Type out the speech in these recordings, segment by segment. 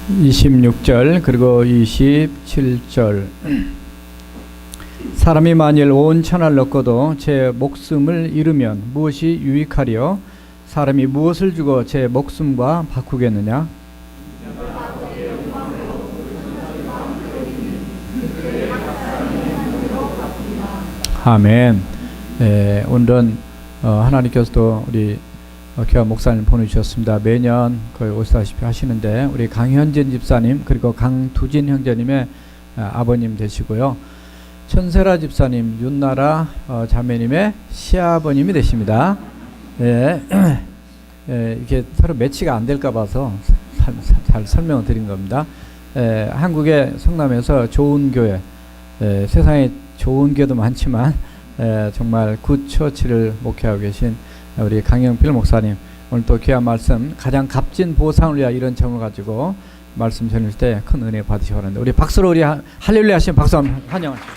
26절 그리고 27절. 사람이 만일 온 천하를 얻고도 제 목숨을 잃으면 무엇이 유익하리요? 사람이 무엇을 주고 제 목숨과 바꾸겠느냐? 아멘. 오늘은 하나님께서도 우리 교회 목사님 보내주셨습니다. 매년 거의 오시다시피 하시는데 우리 강현진 집사님 그리고 강두진 형제님의 아버님 되시고요. 천세라 집사님, 윤나라 자매님의 시아버님이 되십니다. 이게 서로 매치가 안 될까 봐서 잘 설명을 드린 겁니다. 한국의 성남에서 좋은 교회, 세상에 좋은 교회도 많지만 정말 굿처치를 목회하고 계신 우리 강영필 목사님, 오늘 또 귀한 말씀, 가장 값진 보상을 위하여 이런 제목을 가지고 말씀 전할 때 큰 은혜 받으시기 바랍니다. 우리 박수로 우리 할렐루야 하시면 박수 한번 환영하십시오.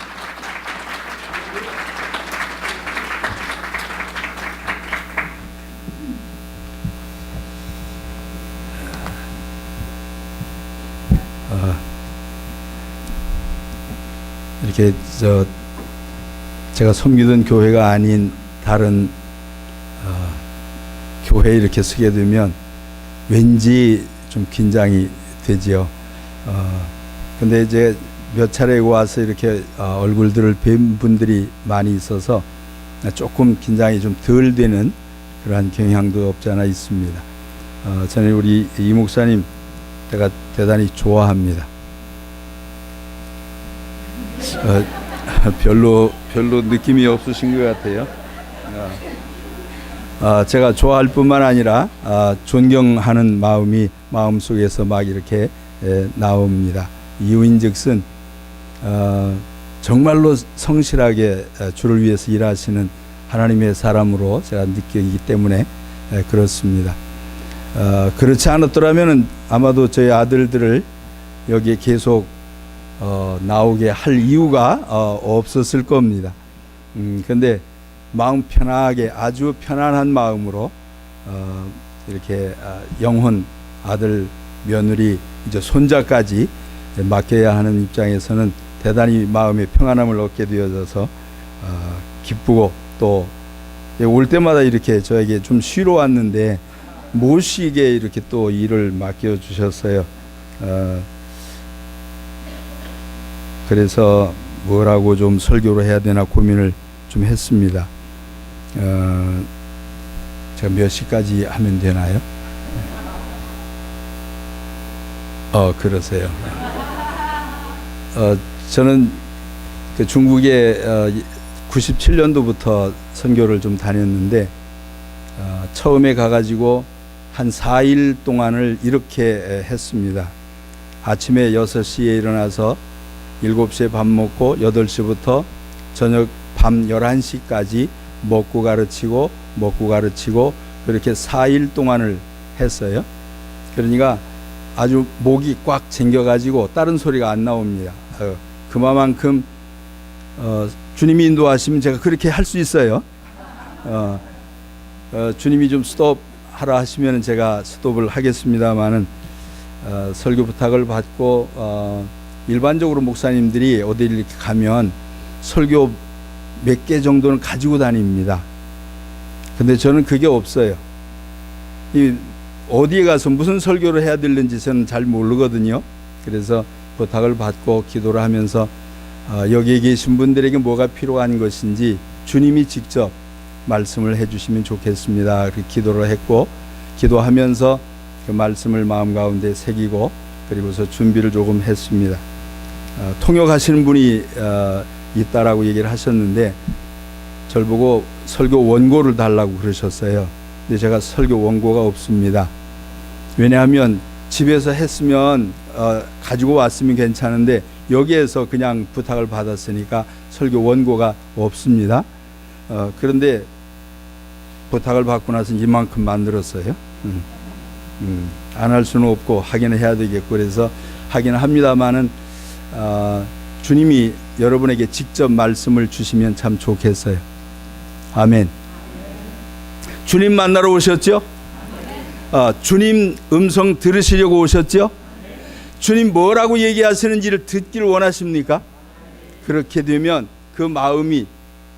이렇게 제가 섬기던 교회가 아닌 다른 교회에 이렇게 서게 되면 왠지 좀 긴장이 되지요. 근데 이제 몇 차례 와서 이렇게 얼굴들을 뵌 분들이 많이 있어서 조금 긴장이 좀 덜 되는 그러한 경향도 없지 않아 있습니다. 저는 우리 이 목사님 제가 대단히 좋아합니다. 별로 느낌이 없으신 것 같아요. 제가 좋아할 뿐만 아니라 존경하는 마음이 마음속에서 막 이렇게 나옵니다. 이유인즉슨 정말로 성실하게 주를 위해서 일하시는 하나님의 사람으로 제가 느끼기 때문에 그렇습니다. 그렇지 않았더라면 아마도 저희 아들들을 여기에 계속 나오게 할 이유가 없었을 겁니다. 근데 마음 편하게 아주 편안한 마음으로 이렇게 영혼 아들 며느리 이제 손자까지 맡겨야 하는 입장에서는 대단히 마음의 평안함을 얻게 되어져서 기쁘고 또 올 때마다 이렇게 저에게 좀 쉬러 왔는데 모시게 이렇게 또 일을 맡겨 주셨어요. 그래서 뭐라고 좀 설교를 해야 되나 고민을 좀 했습니다. 제가 몇 시까지 하면 되나요? 그러세요. 저는 그 중국에 97년도부터 선교를 좀 다녔는데 처음에 가가지고 한 4일 동안을 이렇게 했습니다. 아침에 6시에 일어나서 7시에 밥 먹고 8시부터 저녁 밤 11시까지 먹고 가르치고 그렇게 4일 동안을 했어요. 그러니까 아주 목이 꽉 잠겨가지고 다른 소리가 안 나옵니다. 그만큼 주님이 인도하시면 제가 그렇게 할 수 있어요. 주님이 좀 스톱 하라 하시면 제가 스톱을 하겠습니다만은 설교 부탁을 받고 일반적으로 목사님들이 어디 이렇게 가면 설교 몇 개 정도는 가지고 다닙니다. 근데 저는 그게 없어요. 어디에 가서 무슨 설교를 해야 되는지 저는 잘 모르거든요. 그래서 부탁을 받고 기도를 하면서 여기에 계신 분들에게 뭐가 필요한 것인지 주님이 직접 말씀을 해주시면 좋겠습니다. 그렇게 기도를 했고 기도하면서 그 말씀을 마음 가운데 새기고 그리고서 준비를 조금 했습니다. 통역하시는 분이 있다라고 얘기를 하셨는데 저를 보고 설교 원고를 달라고 그러셨어요. 근데 제가 설교 원고가 없습니다. 왜냐하면 집에서 했으면 가지고 왔으면 괜찮은데 여기에서 그냥 부탁을 받았으니까 설교 원고가 없습니다. 그런데 부탁을 받고 나서 이만큼 만들었어요. 안 할 수는 없고 하기는 해야 되겠고 그래서 하기는 합니다만은 주님이 여러분에게 직접 말씀을 주시면 참 좋겠어요. 아멘. 주님 만나러 오셨죠? 주님 음성 들으시려고 오셨죠? 주님 뭐라고 얘기하시는지를 듣기를 원하십니까? 그렇게 되면 그 마음이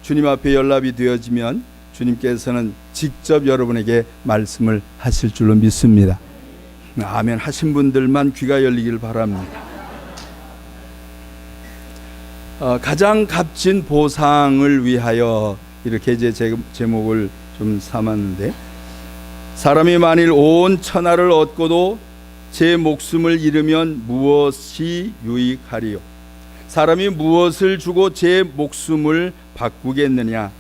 주님 앞에 연락이 되어지면 주님께서는 직접 여러분에게 말씀을 하실 줄로 믿습니다. 아멘 하신 분들만 귀가 열리길 바랍니다. 가장 값진 보상을 위하여 이렇게 이제 제목을 좀 삼았는데, 사람이 만일 온 천하를 얻고도 제 목숨을 잃으면 무엇이 유익하리요? 사람이 무엇을 주고 제 목숨을 바꾸겠느냐?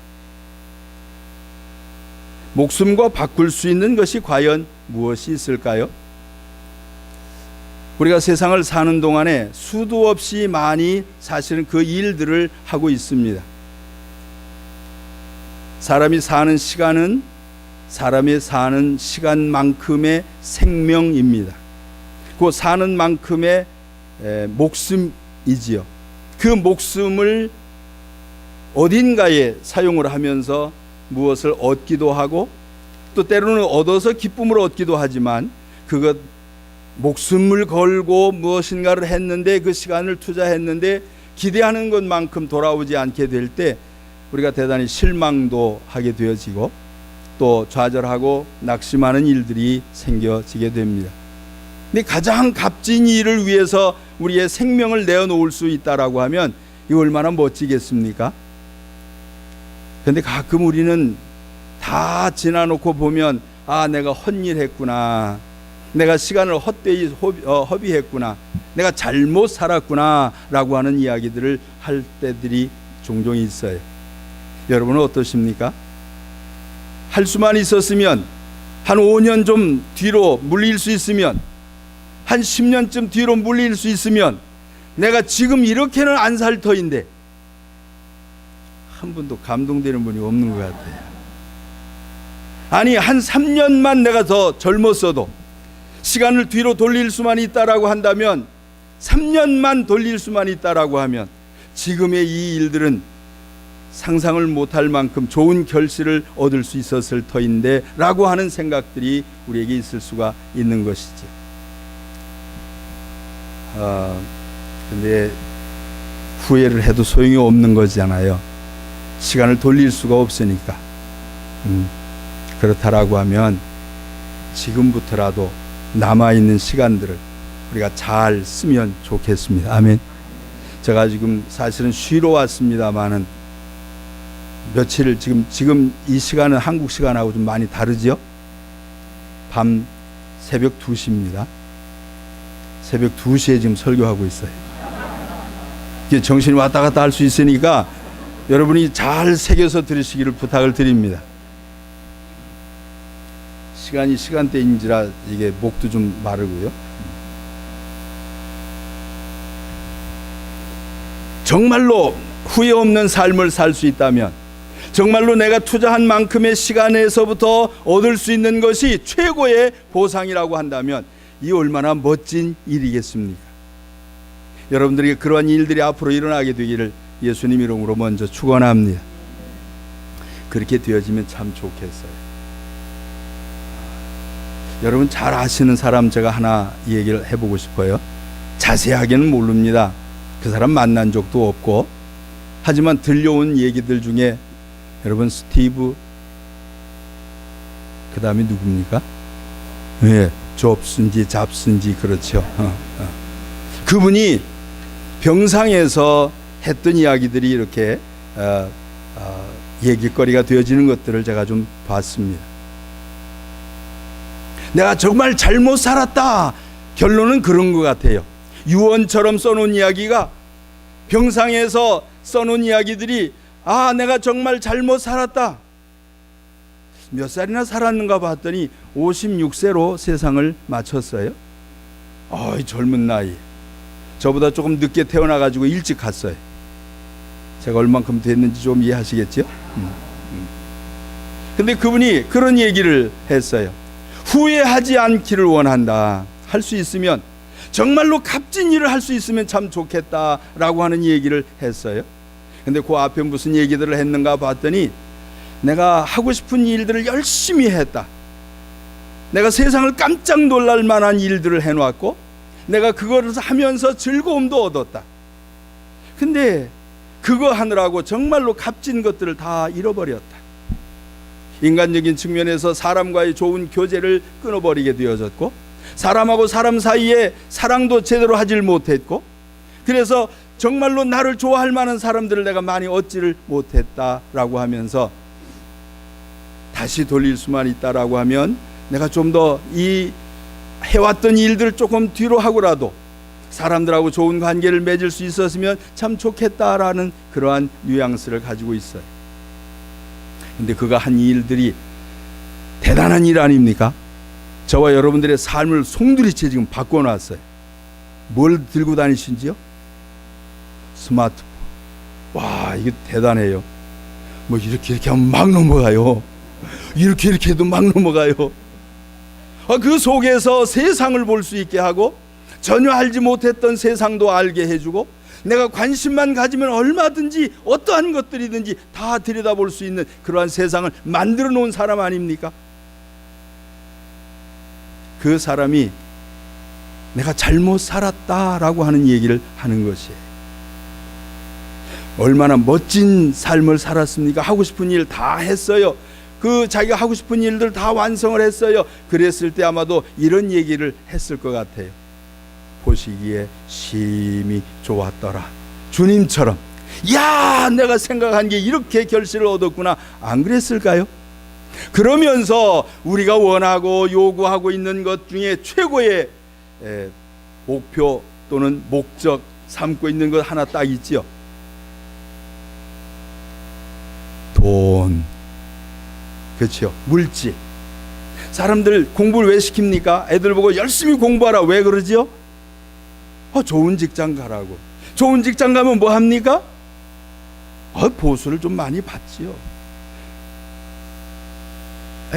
목숨과 바꿀 수 있는 것이 과연 무엇이 있을까요? 우리가 세상을 사는 동안에 수도 없이 많이 사실은 그 일들을 하고 있습니다. 사람이 사는 시간은 사람이 사는 시간만큼의 생명입니다. 그 사는 만큼의 목숨이지요. 그 목숨을 어딘가에 사용을 하면서 무엇을 얻기도 하고, 또 때로는 얻어서 기쁨을 얻기도 하지만, 그것 목숨을 걸고 무엇인가를 했는데, 그 시간을 투자했는데 기대하는 것만큼 돌아오지 않게 될 때 우리가 대단히 실망도 하게 되어지고, 또 좌절하고 낙심하는 일들이 생겨지게 됩니다. 근데 가장 값진 일을 위해서 우리의 생명을 내어놓을 수 있다라고 하면 이거 얼마나 멋지겠습니까? 근데 가끔 우리는 다 지나놓고 보면, 아, 내가 헛일했구나, 내가 시간을 헛되이 허비했구나, 내가 잘못 살았구나 라고 하는 이야기들을 할 때들이 종종 있어요. 여러분은 어떠십니까? 할 수만 있었으면, 한 5년 좀 뒤로 물릴 수 있으면, 한 10년쯤 뒤로 물릴 수 있으면 내가 지금 이렇게는 안 살 터인데, 한 분도 감동되는 분이 없는 것 같아요. 아니, 한 3년만 내가 더 젊었어도, 시간을 뒤로 돌릴 수만 있다라고 한다면, 3년만 돌릴 수만 있다라고 하면 지금의 이 일들은 상상을 못할 만큼 좋은 결실을 얻을 수 있었을 터인데 라고 하는 생각들이 우리에게 있을 수가 있는 것이죠. 근데 후회를 해도 소용이 없는 거잖아요. 시간을 돌릴 수가 없으니까. 그렇다라고 하면 지금부터라도 남아있는 시간들을 우리가 잘 쓰면 좋겠습니다. 아멘. 제가 지금 사실은 쉬러 왔습니다만은 며칠 지금 이 시간은 한국 시간하고 좀 많이 다르죠. 밤 새벽 2시입니다. 새벽 2시에 지금 설교하고 있어요. 이게 정신이 왔다 갔다 할 수 있으니까 여러분이 잘 새겨서 들으시기를 부탁을 드립니다. 시간이 시간대인지라 이게 목도 좀 마르고요. 정말로 후회 없는 삶을 살 수 있다면, 정말로 내가 투자한 만큼의 시간에서부터 얻을 수 있는 것이 최고의 보상이라고 한다면 이 얼마나 멋진 일이겠습니까? 여러분들에게 그러한 일들이 앞으로 일어나게 되기를 예수님 이름으로 먼저 축원합니다. 그렇게 되어지면 참 좋겠어요. 여러분 잘 아시는 사람 제가 하나 얘기를 해보고 싶어요. 자세하게는 모릅니다. 그 사람 만난 적도 없고, 하지만 들려온 얘기들 중에 여러분 스티브, 그 다음에 누굽니까? 네, 잡슨지 그렇죠. 그분이 병상에서 했던 이야기들이 이렇게 얘기거리가 되어지는 것들을 제가 좀 봤습니다. 내가 정말 잘못 살았다. 결론은 그런 것 같아요. 유언처럼 써놓은 이야기가, 병상에서 써놓은 이야기들이, 아, 내가 정말 잘못 살았다. 몇 살이나 살았는가 봤더니 56세로 세상을 마쳤어요. 젊은 나이. 저보다 조금 늦게 태어나가지고 일찍 갔어요. 제가 얼만큼 됐는지 좀 이해하시겠죠? 근데 그분이 그런 얘기를 했어요. 후회하지 않기를 원한다. 할 수 있으면, 정말로 값진 일을 할 수 있으면 참 좋겠다라고 하는 얘기를 했어요. 근데 그 앞에 무슨 얘기들을 했는가 봤더니, 내가 하고 싶은 일들을 열심히 했다. 내가 세상을 깜짝 놀랄 만한 일들을 해놓았고, 내가 그거를 하면서 즐거움도 얻었다. 근데 그거 하느라고 정말로 값진 것들을 다 잃어버렸다. 인간적인 측면에서 사람과의 좋은 교제를 끊어버리게 되어졌고, 사람하고 사람 사이에 사랑도 제대로 하질 못했고, 그래서 정말로 나를 좋아할 만한 사람들을 내가 많이 얻지를 못했다라고 하면서, 다시 돌릴 수만 있다라고 하면 내가 좀 더 이 해왔던 일들을 조금 뒤로 하고라도 사람들하고 좋은 관계를 맺을 수 있었으면 참 좋겠다라는 그러한 뉘앙스를 가지고 있어요. 근데 그가 한 일들이 대단한 일 아닙니까? 저와 여러분들의 삶을 송두리째 지금 바꿔놨어요. 뭘 들고 다니신지요? 스마트폰. 와, 이게 대단해요. 뭐 이렇게 하면 막 넘어가요. 이렇게 해도 막 넘어가요. 그 속에서 세상을 볼 수 있게 하고, 전혀 알지 못했던 세상도 알게 해주고, 내가 관심만 가지면 얼마든지 어떠한 것들이든지 다 들여다볼 수 있는 그러한 세상을 만들어 놓은 사람 아닙니까? 그 사람이 내가 잘못 살았다라고 하는 얘기를 하는 것이에요. 얼마나 멋진 삶을 살았습니까? 하고 싶은 일 다 했어요. 그 자기가 하고 싶은 일들 다 완성을 했어요. 그랬을 때 아마도 이런 얘기를 했을 것 같아요. 보시기에 심히 좋았더라. 주님처럼, 야, 내가 생각한 게 이렇게 결실을 얻었구나. 안 그랬을까요? 그러면서 우리가 원하고 요구하고 있는 것 중에 최고의 목표 또는 목적 삼고 있는 것 하나 딱 있죠. 돈, 그렇죠. 물질. 사람들 공부를 왜 시킵니까? 애들 보고 열심히 공부하라. 왜 그러죠? 좋은 직장 가라고. 좋은 직장 가면 뭐 합니까? 보수를 좀 많이 받지요.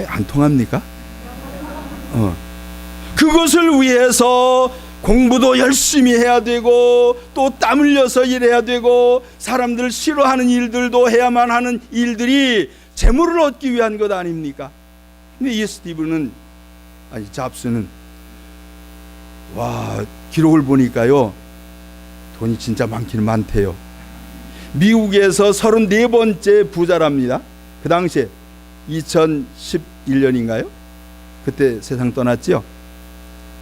안 통합니까? 그것을 위해서 공부도 열심히 해야 되고, 또 땀 흘려서 일해야 되고, 사람들 싫어하는 일들도 해야만 하는 일들이 재물을 얻기 위한 것 아닙니까? 근데 이 잡스는 와, 기록을 보니까요, 돈이 진짜 많기는 많대요. 미국에서 34번째 부자랍니다. 그 당시에 2011년인가요? 그때 세상 떠났죠?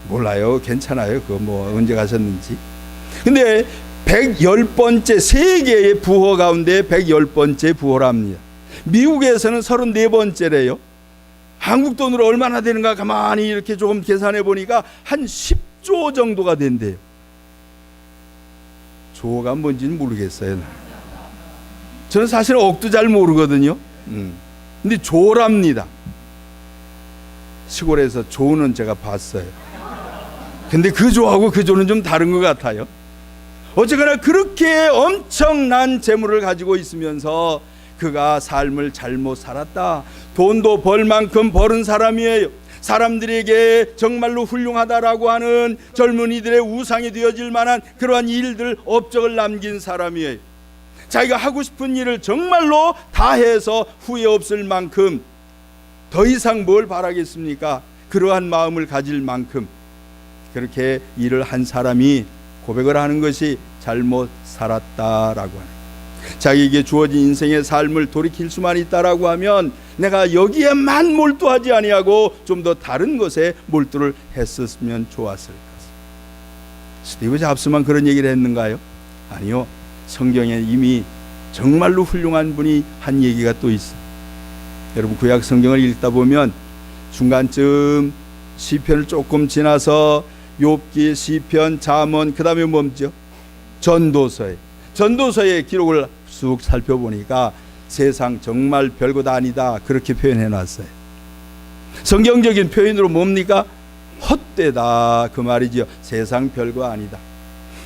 몰라요. 괜찮아요. 그거 뭐 언제 가셨는지. 근데 110번째, 세계의 부호 가운데 110번째 부호랍니다. 미국에서는 34번째래요. 한국 돈으로 얼마나 되는가 가만히 이렇게 조금 계산해 보니까 한 10조 정도가 된대요. 조가 뭔지는 모르겠어요. 저는 사실 억도 잘 모르거든요. 근데 조랍니다. 시골에서 조는 제가 봤어요. 근데 그 조하고 그 조는 좀 다른 것 같아요. 어쨌거나 그렇게 엄청난 재물을 가지고 있으면서 그가 삶을 잘못 살았다. 돈도 벌 만큼 버는 사람이에요. 사람들에게 정말로 훌륭하다라고 하는 젊은이들의 우상이 되어질 만한 그러한 일들, 업적을 남긴 사람이에요. 자기가 하고 싶은 일을 정말로 다 해서 후회 없을 만큼, 더 이상 뭘 바라겠습니까? 그러한 마음을 가질 만큼 그렇게 일을 한 사람이 고백을 하는 것이 잘못 살았다라고 하는, 자기에게 주어진 인생의 삶을 돌이킬 수만 있다라고 하면 내가 여기에만 몰두하지 아니하고 좀 더 다른 것에 몰두를 했었으면 좋았을 것을. 스티브 잡스만 그런 얘기를 했는가요? 아니요. 성경에 이미 정말로 훌륭한 분이 한 얘기가 또 있어요. 여러분, 구약 성경을 읽다 보면 중간쯤 시편을 조금 지나서 욥기, 시편, 잠언, 그 다음에 뭡죠? 전도서의 기록을 쑥 살펴보니까 세상 정말 별것 아니다, 그렇게 표현해놨어요. 성경적인 표현으로 뭡니까? 헛되다, 그 말이죠. 세상 별거 아니다.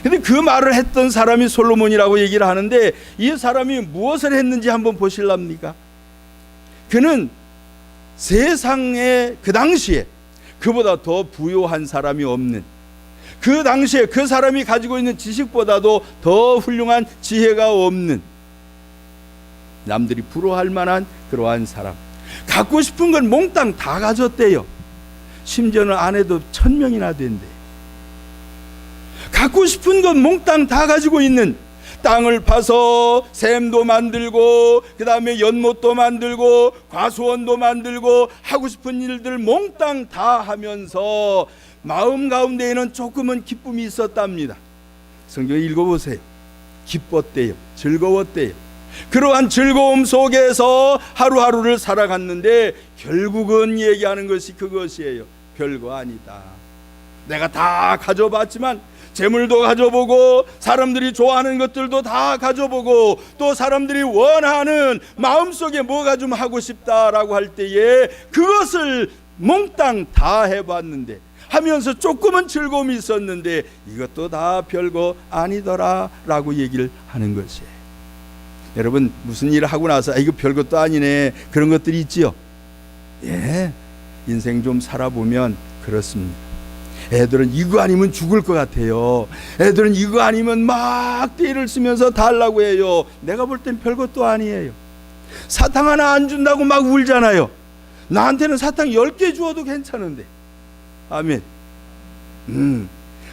근데 그 말을 했던 사람이 솔로몬이라고 얘기를 하는데, 이 사람이 무엇을 했는지 한번 보실랍니까? 그는 세상에 그 당시에 그보다 더 부유한 사람이 없는, 그 당시에 그 사람이 가지고 있는 지식보다도 더 훌륭한 지혜가 없는, 남들이 부러워할 만한 그러한 사람, 갖고 싶은 건 몽땅 다 가졌대요. 심지어는 아내도 1000명이나 된대. 갖고 싶은 건 몽땅 다 가지고 있는, 땅을 파서 샘도 만들고 그 다음에 연못도 만들고 과수원도 만들고 하고 싶은 일들 몽땅 다 하면서 마음 가운데에는 조금은 기쁨이 있었답니다. 성경 읽어보세요. 기뻤대요. 즐거웠대요. 그러한 즐거움 속에서 하루하루를 살아갔는데 결국은 얘기하는 것이 그것이에요. 별거 아니다. 내가 다 가져봤지만, 재물도 가져보고 사람들이 좋아하는 것들도 다 가져보고 또 사람들이 원하는 마음속에 뭐가 좀 하고 싶다라고 할 때에 그것을 몽땅 다 해봤는데, 하면서 조금은 즐거움이 있었는데 이것도 다 별거 아니더라 라고 얘기를 하는 것이에요. 여러분, 무슨 일을 하고 나서 이거 별것도 아니네, 그런 것들이 있지요. 예, 인생 좀 살아보면 그렇습니다. 애들은 이거 아니면 죽을 것 같아요. 애들은 이거 아니면 막 떼를 쓰면서 달라고 해요. 내가 볼 땐 별것도 아니에요. 사탕 하나 안 준다고 막 울잖아요. 나한테는 사탕 10개 주어도 괜찮은데. 아멘.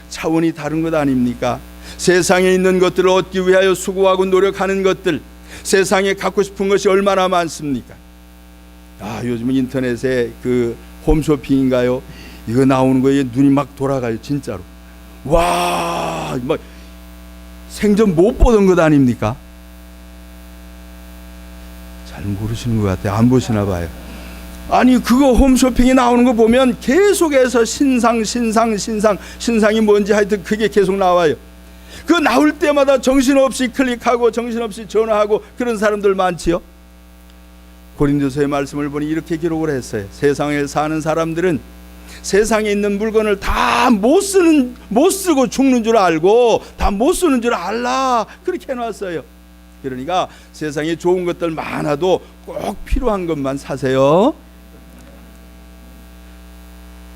차원이 다른 것 아닙니까? 세상에 있는 것들을 얻기 위하여 수고하고 노력하는 것들, 세상에 갖고 싶은 것이 얼마나 많습니까? 요즘은 인터넷에 그 홈쇼핑인가요? 이거 나오는 거에 눈이 막 돌아가요. 진짜로. 와, 막 생전 못 보던 것 아닙니까? 잘 모르시는 것 같아요. 안 보시나 봐요. 아니, 그거 홈쇼핑에 나오는 거 보면 계속해서 신상이 뭔지 하여튼 그게 계속 나와요. 그 나올 때마다 정신없이 클릭하고 정신없이 전화하고 그런 사람들 많지요. 고린도서의 말씀을 보니 이렇게 기록을 했어요. 세상에 사는 사람들은 세상에 있는 물건을 다 못 쓰고 죽는 줄 알고 다 못 쓰는 줄 알라, 그렇게 해놨어요. 그러니까 세상에 좋은 것들 많아도 꼭 필요한 것만 사세요.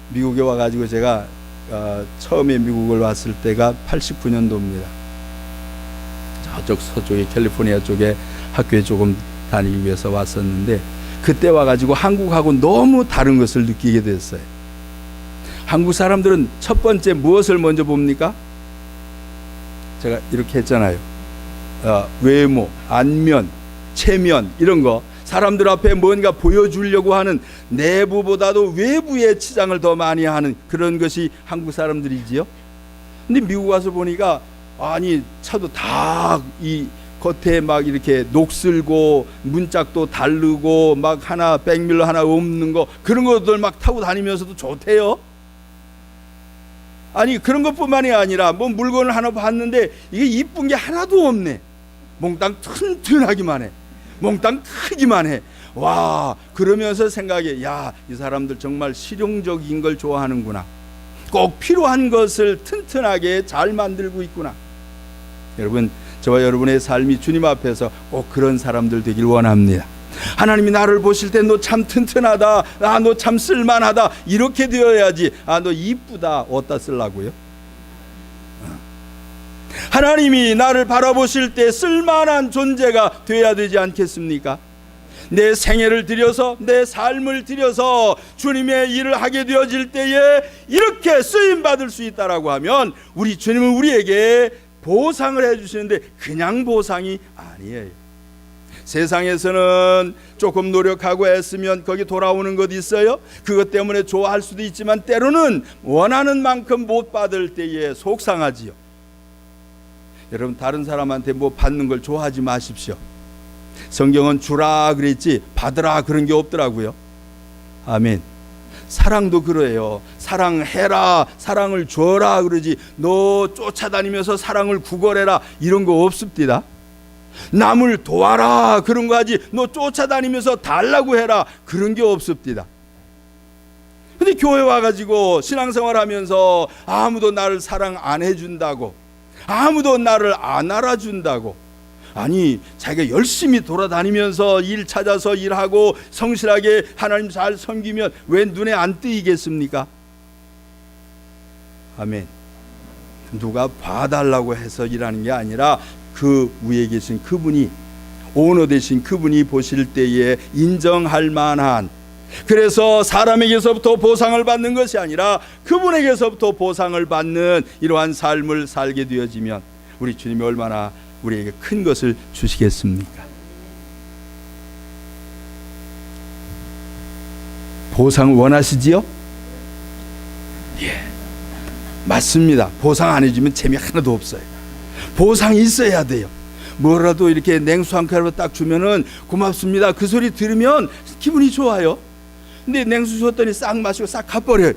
미국에 와가지고 제가 처음에 미국을 왔을 때가 89년도입니다. 저쪽 서쪽에 캘리포니아 쪽에 학교에 조금 다니기 위해서 왔었는데, 그때 와가지고 한국하고 너무 다른 것을 느끼게 됐어요. 한국 사람들은 첫 번째 무엇을 먼저 봅니까? 제가 이렇게 했잖아요. 외모, 안면, 체면, 이런 거 사람들 앞에 뭔가 보여주려고 하는, 내부보다도 외부의 치장을 더 많이 하는 그런 것이 한국 사람들이지요. 근데 미국 와서 보니까 아니, 차도 다 이 겉에 막 이렇게 녹슬고 문짝도 다르고 막 하나 백밀러 하나 없는 거, 그런 것들 막 타고 다니면서도 좋대요. 아니, 그런 것뿐만이 아니라 뭐 물건을 하나 봤는데 이게 이쁜 게 하나도 없네. 몽땅 튼튼하기만 해. 몽땅 크기만 해. 와, 그러면서 생각해, 야, 이 사람들 정말 실용적인 걸 좋아하는구나. 꼭 필요한 것을 튼튼하게 잘 만들고 있구나. 여러분, 저와 여러분의 삶이 주님 앞에서 꼭 그런 사람들 되길 원합니다. 하나님이 나를 보실 때 너 참 튼튼하다, 너 참 쓸만하다, 이렇게 되어야지. 너 이쁘다 어디다 쓰려고요? 하나님이 나를 바라보실 때 쓸만한 존재가 되어야 되지 않겠습니까? 내 생애를 들여서, 내 삶을 들여서 주님의 일을 하게 되어질 때에 이렇게 쓰임받을 수 있다라고 하면, 우리 주님은 우리에게 보상을 해주시는데 그냥 보상이 아니에요. 세상에서는 조금 노력하고 애쓰면 거기 돌아오는 것 있어요. 그것 때문에 좋아할 수도 있지만 때로는 원하는 만큼 못 받을 때에 속상하지요. 여러분, 다른 사람한테 뭐 받는 걸 좋아하지 마십시오. 성경은 주라 그랬지 받으라 그런 게 없더라고요. 아멘. 사랑도 그래요. 사랑해라, 사랑을 줘라 그러지, 너 쫓아다니면서 사랑을 구걸해라, 이런 거 없습니다. 남을 도와라 그런 거 하지, 너 쫓아다니면서 달라고 해라, 그런 게 없습니다. 근데 교회 와가지고 신앙생활 하면서 아무도 나를 사랑 안 해준다고, 아무도 나를 안 알아준다고, 아니, 자기가 열심히 돌아다니면서 일 찾아서 일하고 성실하게 하나님 잘 섬기면 왜 눈에 안 띄겠습니까? 아멘. 누가 봐달라고 해서 일하는 게 아니라 그 위에 계신 그분이, 오너 되신 그분이 보실 때에 인정할 만한, 그래서 사람에게서부터 보상을 받는 것이 아니라 그분에게서부터 보상을 받는 이러한 삶을 살게 되어지면 우리 주님이 얼마나 우리에게 큰 것을 주시겠습니까? 보상 원하시지요? 예, 맞습니다. 보상 안 해주면 재미 하나도 없어요. 보상이 있어야 돼요. 뭐라도 이렇게 냉수 한 캔을 딱 주면은 고맙습니다, 그 소리 들으면 기분이 좋아요. 근데 냉수 줬더니 싹 마시고 싹 가버려요.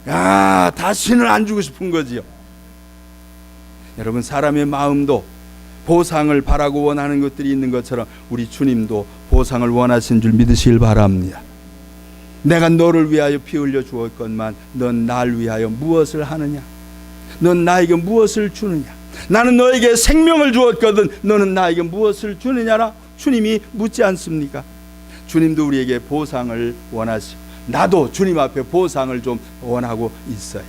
야, 다시는 안 주고 싶은 거지요. 여러분, 사람의 마음도 보상을 바라고 원하는 것들이 있는 것처럼 우리 주님도 보상을 원하신 줄 믿으시길 바랍니다. 내가 너를 위하여 피 흘려 주었건만 넌 날 위하여 무엇을 하느냐? 넌 나에게 무엇을 주느냐? 나는 너에게 생명을 주었거든 너는 나에게 무엇을 주느냐라 주님이 묻지 않습니까? 주님도 우리에게 보상을 원하시고 나도 주님 앞에 보상을 좀 원하고 있어요.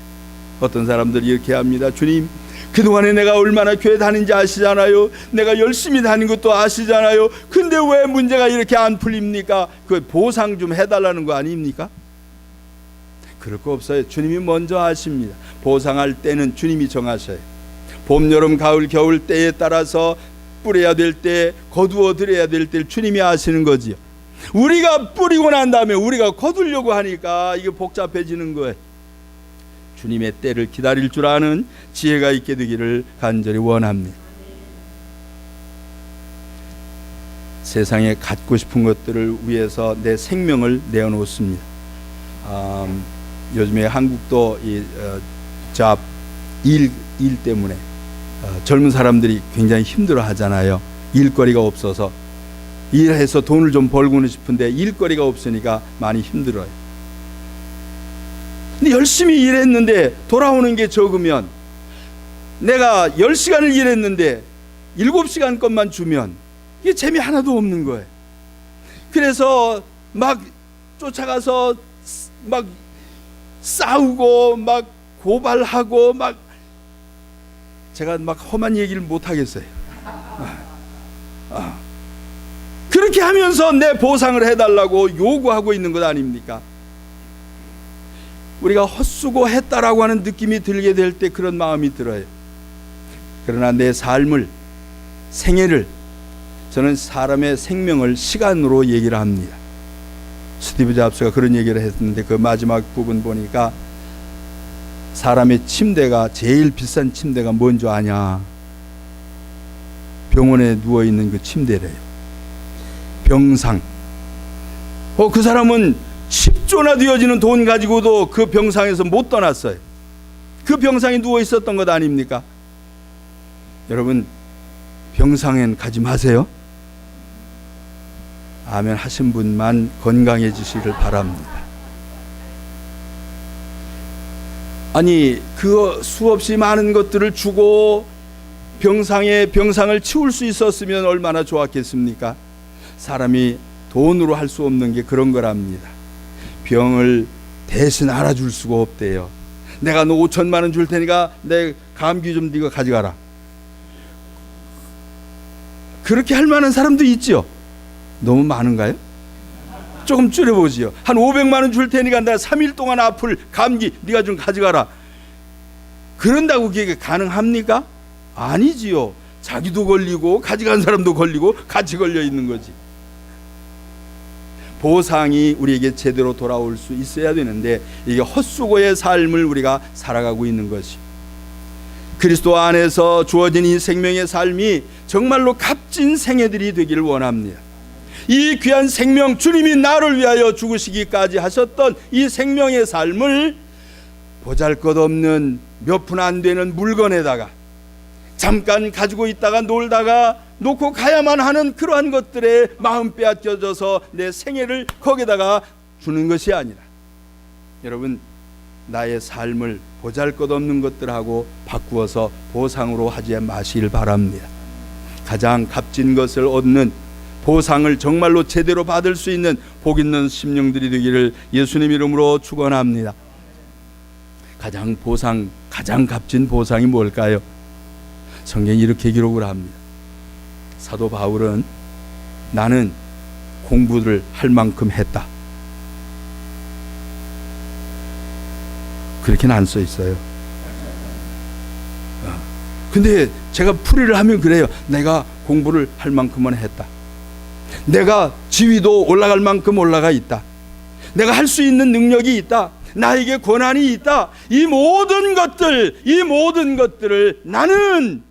어떤 사람들이 이렇게 합니다. 주님, 그동안에 내가 얼마나 교회 다닌지 아시잖아요. 내가 열심히 다닌 것도 아시잖아요. 근데 왜 문제가 이렇게 안 풀립니까? 그 보상 좀 해달라는 거 아닙니까? 그럴 거 없어요. 주님이 먼저 아십니다. 보상할 때는 주님이 정하셔요. 봄, 여름, 가을, 겨울 때에 따라서 뿌려야 될 때, 거두어 드려야 될 때 주님이 아시는 거지요. 우리가 뿌리고 난 다음에 우리가 거두려고 하니까 이게 복잡해지는 거예요. 주님의 때를 기다릴 줄 아는 지혜가 있게 되기를 간절히 원합니다. 세상에 갖고 싶은 것들을 위해서 내 생명을 내어놓습니다. 요즘에 한국도 일 때문에 젊은 사람들이 굉장히 힘들어 하잖아요. 일거리가 없어서 일해서 돈을 좀 벌고는 싶은데 일거리가 없으니까 많이 힘들어요. 근데 열심히 일했는데 돌아오는 게 적으면, 내가 10시간을 일했는데 7시간 것만 주면 이게 재미 하나도 없는 거예요. 그래서 막 쫓아가서 막 싸우고 막 고발하고 막, 제가 막 험한 얘기를 못 하겠어요. 그렇게 하면서 내 보상을 해달라고 요구하고 있는 것 아닙니까? 우리가 헛수고했다라고 하는 느낌이 들게 될 때 그런 마음이 들어요. 그러나 내 삶을, 생애를, 저는 사람의 생명을 시간으로 얘기를 합니다. 스티브 잡스가 그런 얘기를 했는데 그 마지막 부분 보니까 사람의 침대가, 제일 비싼 침대가 뭔지 아냐? 병원에 누워있는 그 침대래요. 병상. 그 사람은 10조나 되어지는 돈 가지고도 그 병상에서 못 떠났어요. 그 병상에 누워 있었던 것 아닙니까? 여러분, 병상엔 가지 마세요. 아멘 하신 분만 건강해지시길 바랍니다. 아니, 그 수없이 많은 것들을 주고 병상을 치울 수 있었으면 얼마나 좋았겠습니까? 사람이 돈으로 할 수 없는 게 그런 거랍니다. 병을 대신 알아줄 수가 없대요. 내가 너 5천만 원 줄 테니까 내 감기 좀 네가 가져가라. 그렇게 할 만한 사람도 있죠. 너무 많은가요? 조금 줄여보지요. 한 500만 원 줄 테니까 나 3일 동안 아플 감기 네가 좀 가져가라. 그런다고 그게 가능합니까? 아니지요. 자기도 걸리고 가져간 사람도 걸리고 같이 걸려 있는 거지. 보상이 우리에게 제대로 돌아올 수 있어야 되는데 이게 헛수고의 삶을 우리가 살아가고 있는 것이, 그리스도 안에서 주어진 이 생명의 삶이 정말로 값진 생애들이 되기를 원합니다. 이 귀한 생명, 주님이 나를 위하여 죽으시기까지 하셨던 이 생명의 삶을 보잘것없는 몇 푼 안 되는 물건에다가 잠깐 가지고 있다가 놀다가 놓고 가야만 하는 그러한 것들에 마음 빼앗겨져서 내 생애를 거기다가 주는 것이 아니라, 여러분, 나의 삶을 보잘것없는 것들하고 바꾸어서 보상으로 하지 마시길 바랍니다. 가장 값진 것을 얻는, 보상을 정말로 제대로 받을 수 있는 복 있는 심령들이 되기를 예수님 이름으로 축원합니다. 가장 값진 보상이 뭘까요? 성경이 이렇게 기록을 합니다. 사도 바울은 나는 공부를 할 만큼 했다. 그렇게는 안 써 있어요. 근데 제가 풀이를 하면 그래요. 내가 공부를 할 만큼은 했다. 내가 지위도 올라갈 만큼 올라가 있다. 내가 할 수 있는 능력이 있다. 나에게 권한이 있다. 이 모든 것들을 나는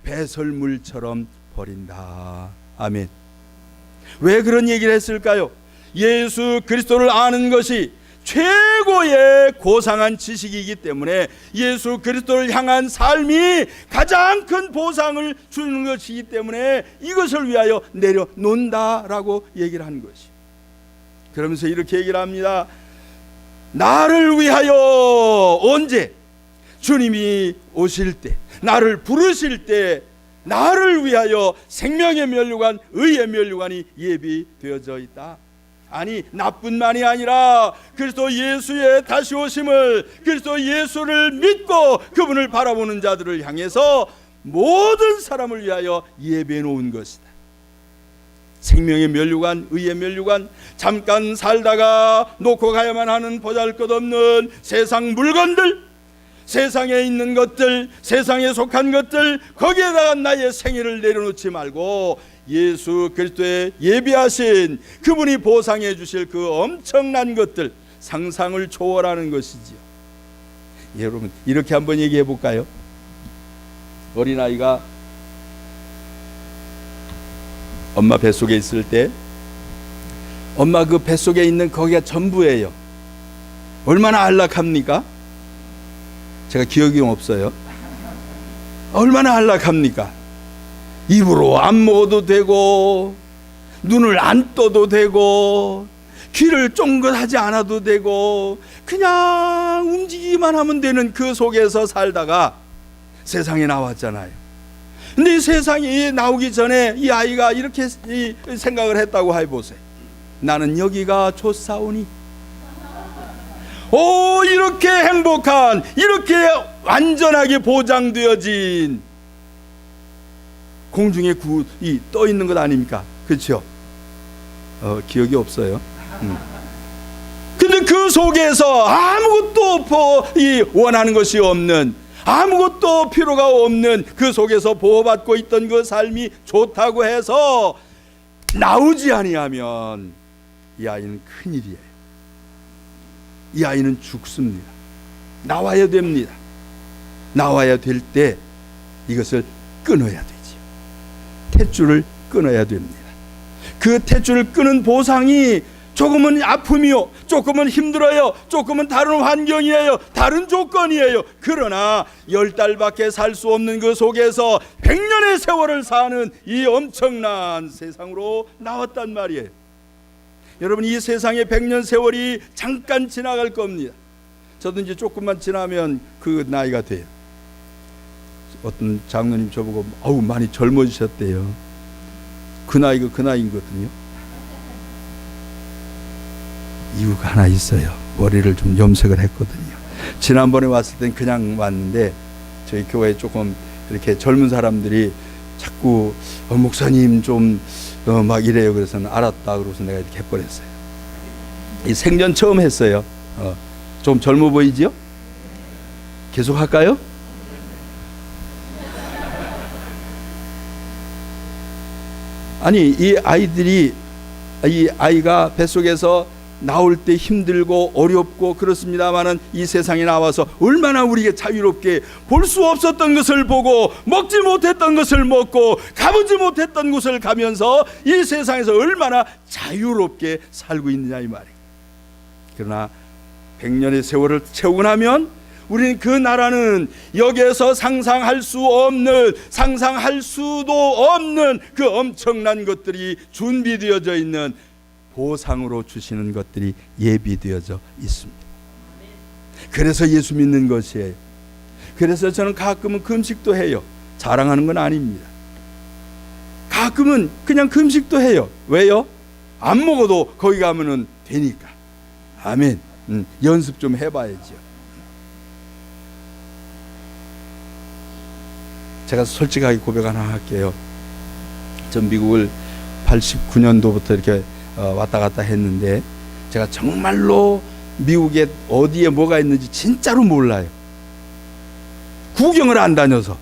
배설물처럼 버린다. 아멘. 왜 그런 얘기를 했을까요? 예수 그리스도를 아는 것이 최고의 고상한 지식이기 때문에 예수 그리스도를 향한 삶이 가장 큰 보상을 주는 것이기 때문에 이것을 위하여 내려놓는다라고 얘기를 한 것이. 그러면서 이렇게 얘기를 합니다. 나를 위하여 언제? 주님이 오실 때, 나를 부르실 때 나를 위하여 생명의 면류관, 의의 면류관이 예비되어져 있다. 아니, 나뿐만이 아니라 그리스도 예수의 다시 오심을, 그리스도 예수를 믿고 그분을 바라보는 자들을 향해서 모든 사람을 위하여 예배해 놓은 것이다. 생명의 면류관, 의의 면류관, 잠깐 살다가 놓고 가야만 하는 보잘것없는 세상 물건들, 세상에 있는 것들, 세상에 속한 것들, 거기에다가 나의 생애를 내려놓지 말고 예수 그리스도의 예비하신 그분이 보상해 주실 그 엄청난 것들, 상상을 초월하는 것이지요. 여러분, 이렇게 한번 얘기해 볼까요? 어린아이가 엄마 뱃속에 있을 때 엄마 그 뱃속에 있는 거기가 전부예요. 얼마나 안락합니까? 제가 기억이 없어요. 얼마나 안락합니까? 입으로 안 먹어도 되고, 눈을 안 떠도 되고, 귀를 쫑긋하지 않아도 되고, 그냥 움직이기만 하면 되는 그 속에서 살다가 세상에 나왔잖아요. 근데 이 세상에 나오기 전에 이 아이가 이렇게 생각을 했다고 해보세요. 나는 여기가 좋사오니, 오, 이렇게 행복한, 이렇게 완전하게 보장되어진 공중에 떠 있는 것 아닙니까? 그렇죠? 기억이 없어요. 근데 그 속에서 아무것도 원하는 것이 없는, 아무것도 필요가 없는 그 속에서 보호받고 있던 그 삶이 좋다고 해서 나오지 아니하면 이 아이는 큰일이에요. 이 아이는 죽습니다. 나와야 됩니다. 나와야 될 때 이것을 끊어야 되지요. 탯줄을 끊어야 됩니다. 그 탯줄을 끊은 보상이 조금은 아픔이요, 조금은 힘들어요, 조금은 다른 환경이에요, 다른 조건이에요. 그러나 10달밖에 살 수 없는 그 속에서 100년의 세월을 사는 이 엄청난 세상으로 나왔단 말이에요. 여러분, 이 세상의 100년 세월이 잠깐 지나갈 겁니다. 저도 이제 조금만 지나면 그 나이가 돼요. 어떤 장로님 저보고 어우 많이 젊어지셨대요. 그 나이가 그 나이거든요. 이유가 하나 있어요. 머리를 좀 염색을 했거든요. 지난번에 왔을 땐 그냥 왔는데 저희 교회에 조금 이렇게 젊은 사람들이 자꾸 목사님 좀 막 이래요. 그래서는 알았다 그러고서 내가 이렇게 해버렸어요. 이 생전 처음 했어요. 좀 젊어 보이지요? 계속 할까요? 아니, 이 아이가 뱃속에서 나올 때 힘들고 어렵고 그렇습니다만은 이 세상에 나와서 얼마나 우리에게 자유롭게 볼 수 없었던 것을 보고, 먹지 못했던 것을 먹고, 가보지 못했던 곳을 가면서 이 세상에서 얼마나 자유롭게 살고 있느냐 이 말이에요. 그러나 100년의 세월을 채우고 나면 우리는 그 나라는 여기에서 상상할 수도 없는 그 엄청난 것들이 준비되어져 있는 보상으로 주시는 것들이 예비되어져 있습니다. 그래서 예수 믿는 것이에요. 그래서 저는 가끔은 금식도 해요. 자랑하는 건 아닙니다. 가끔은 그냥 금식도 해요. 왜요? 안 먹어도 거기 가면은 되니까. 아멘. 연습 좀 해봐야죠. 제가 솔직하게 고백 하나 할게요. 전 미국을 89년도부터 이렇게 왔다 갔다 했는데 제가 정말로 미국에 어디에 뭐가 있는지 진짜로 몰라요. 구경을 안 다녀서.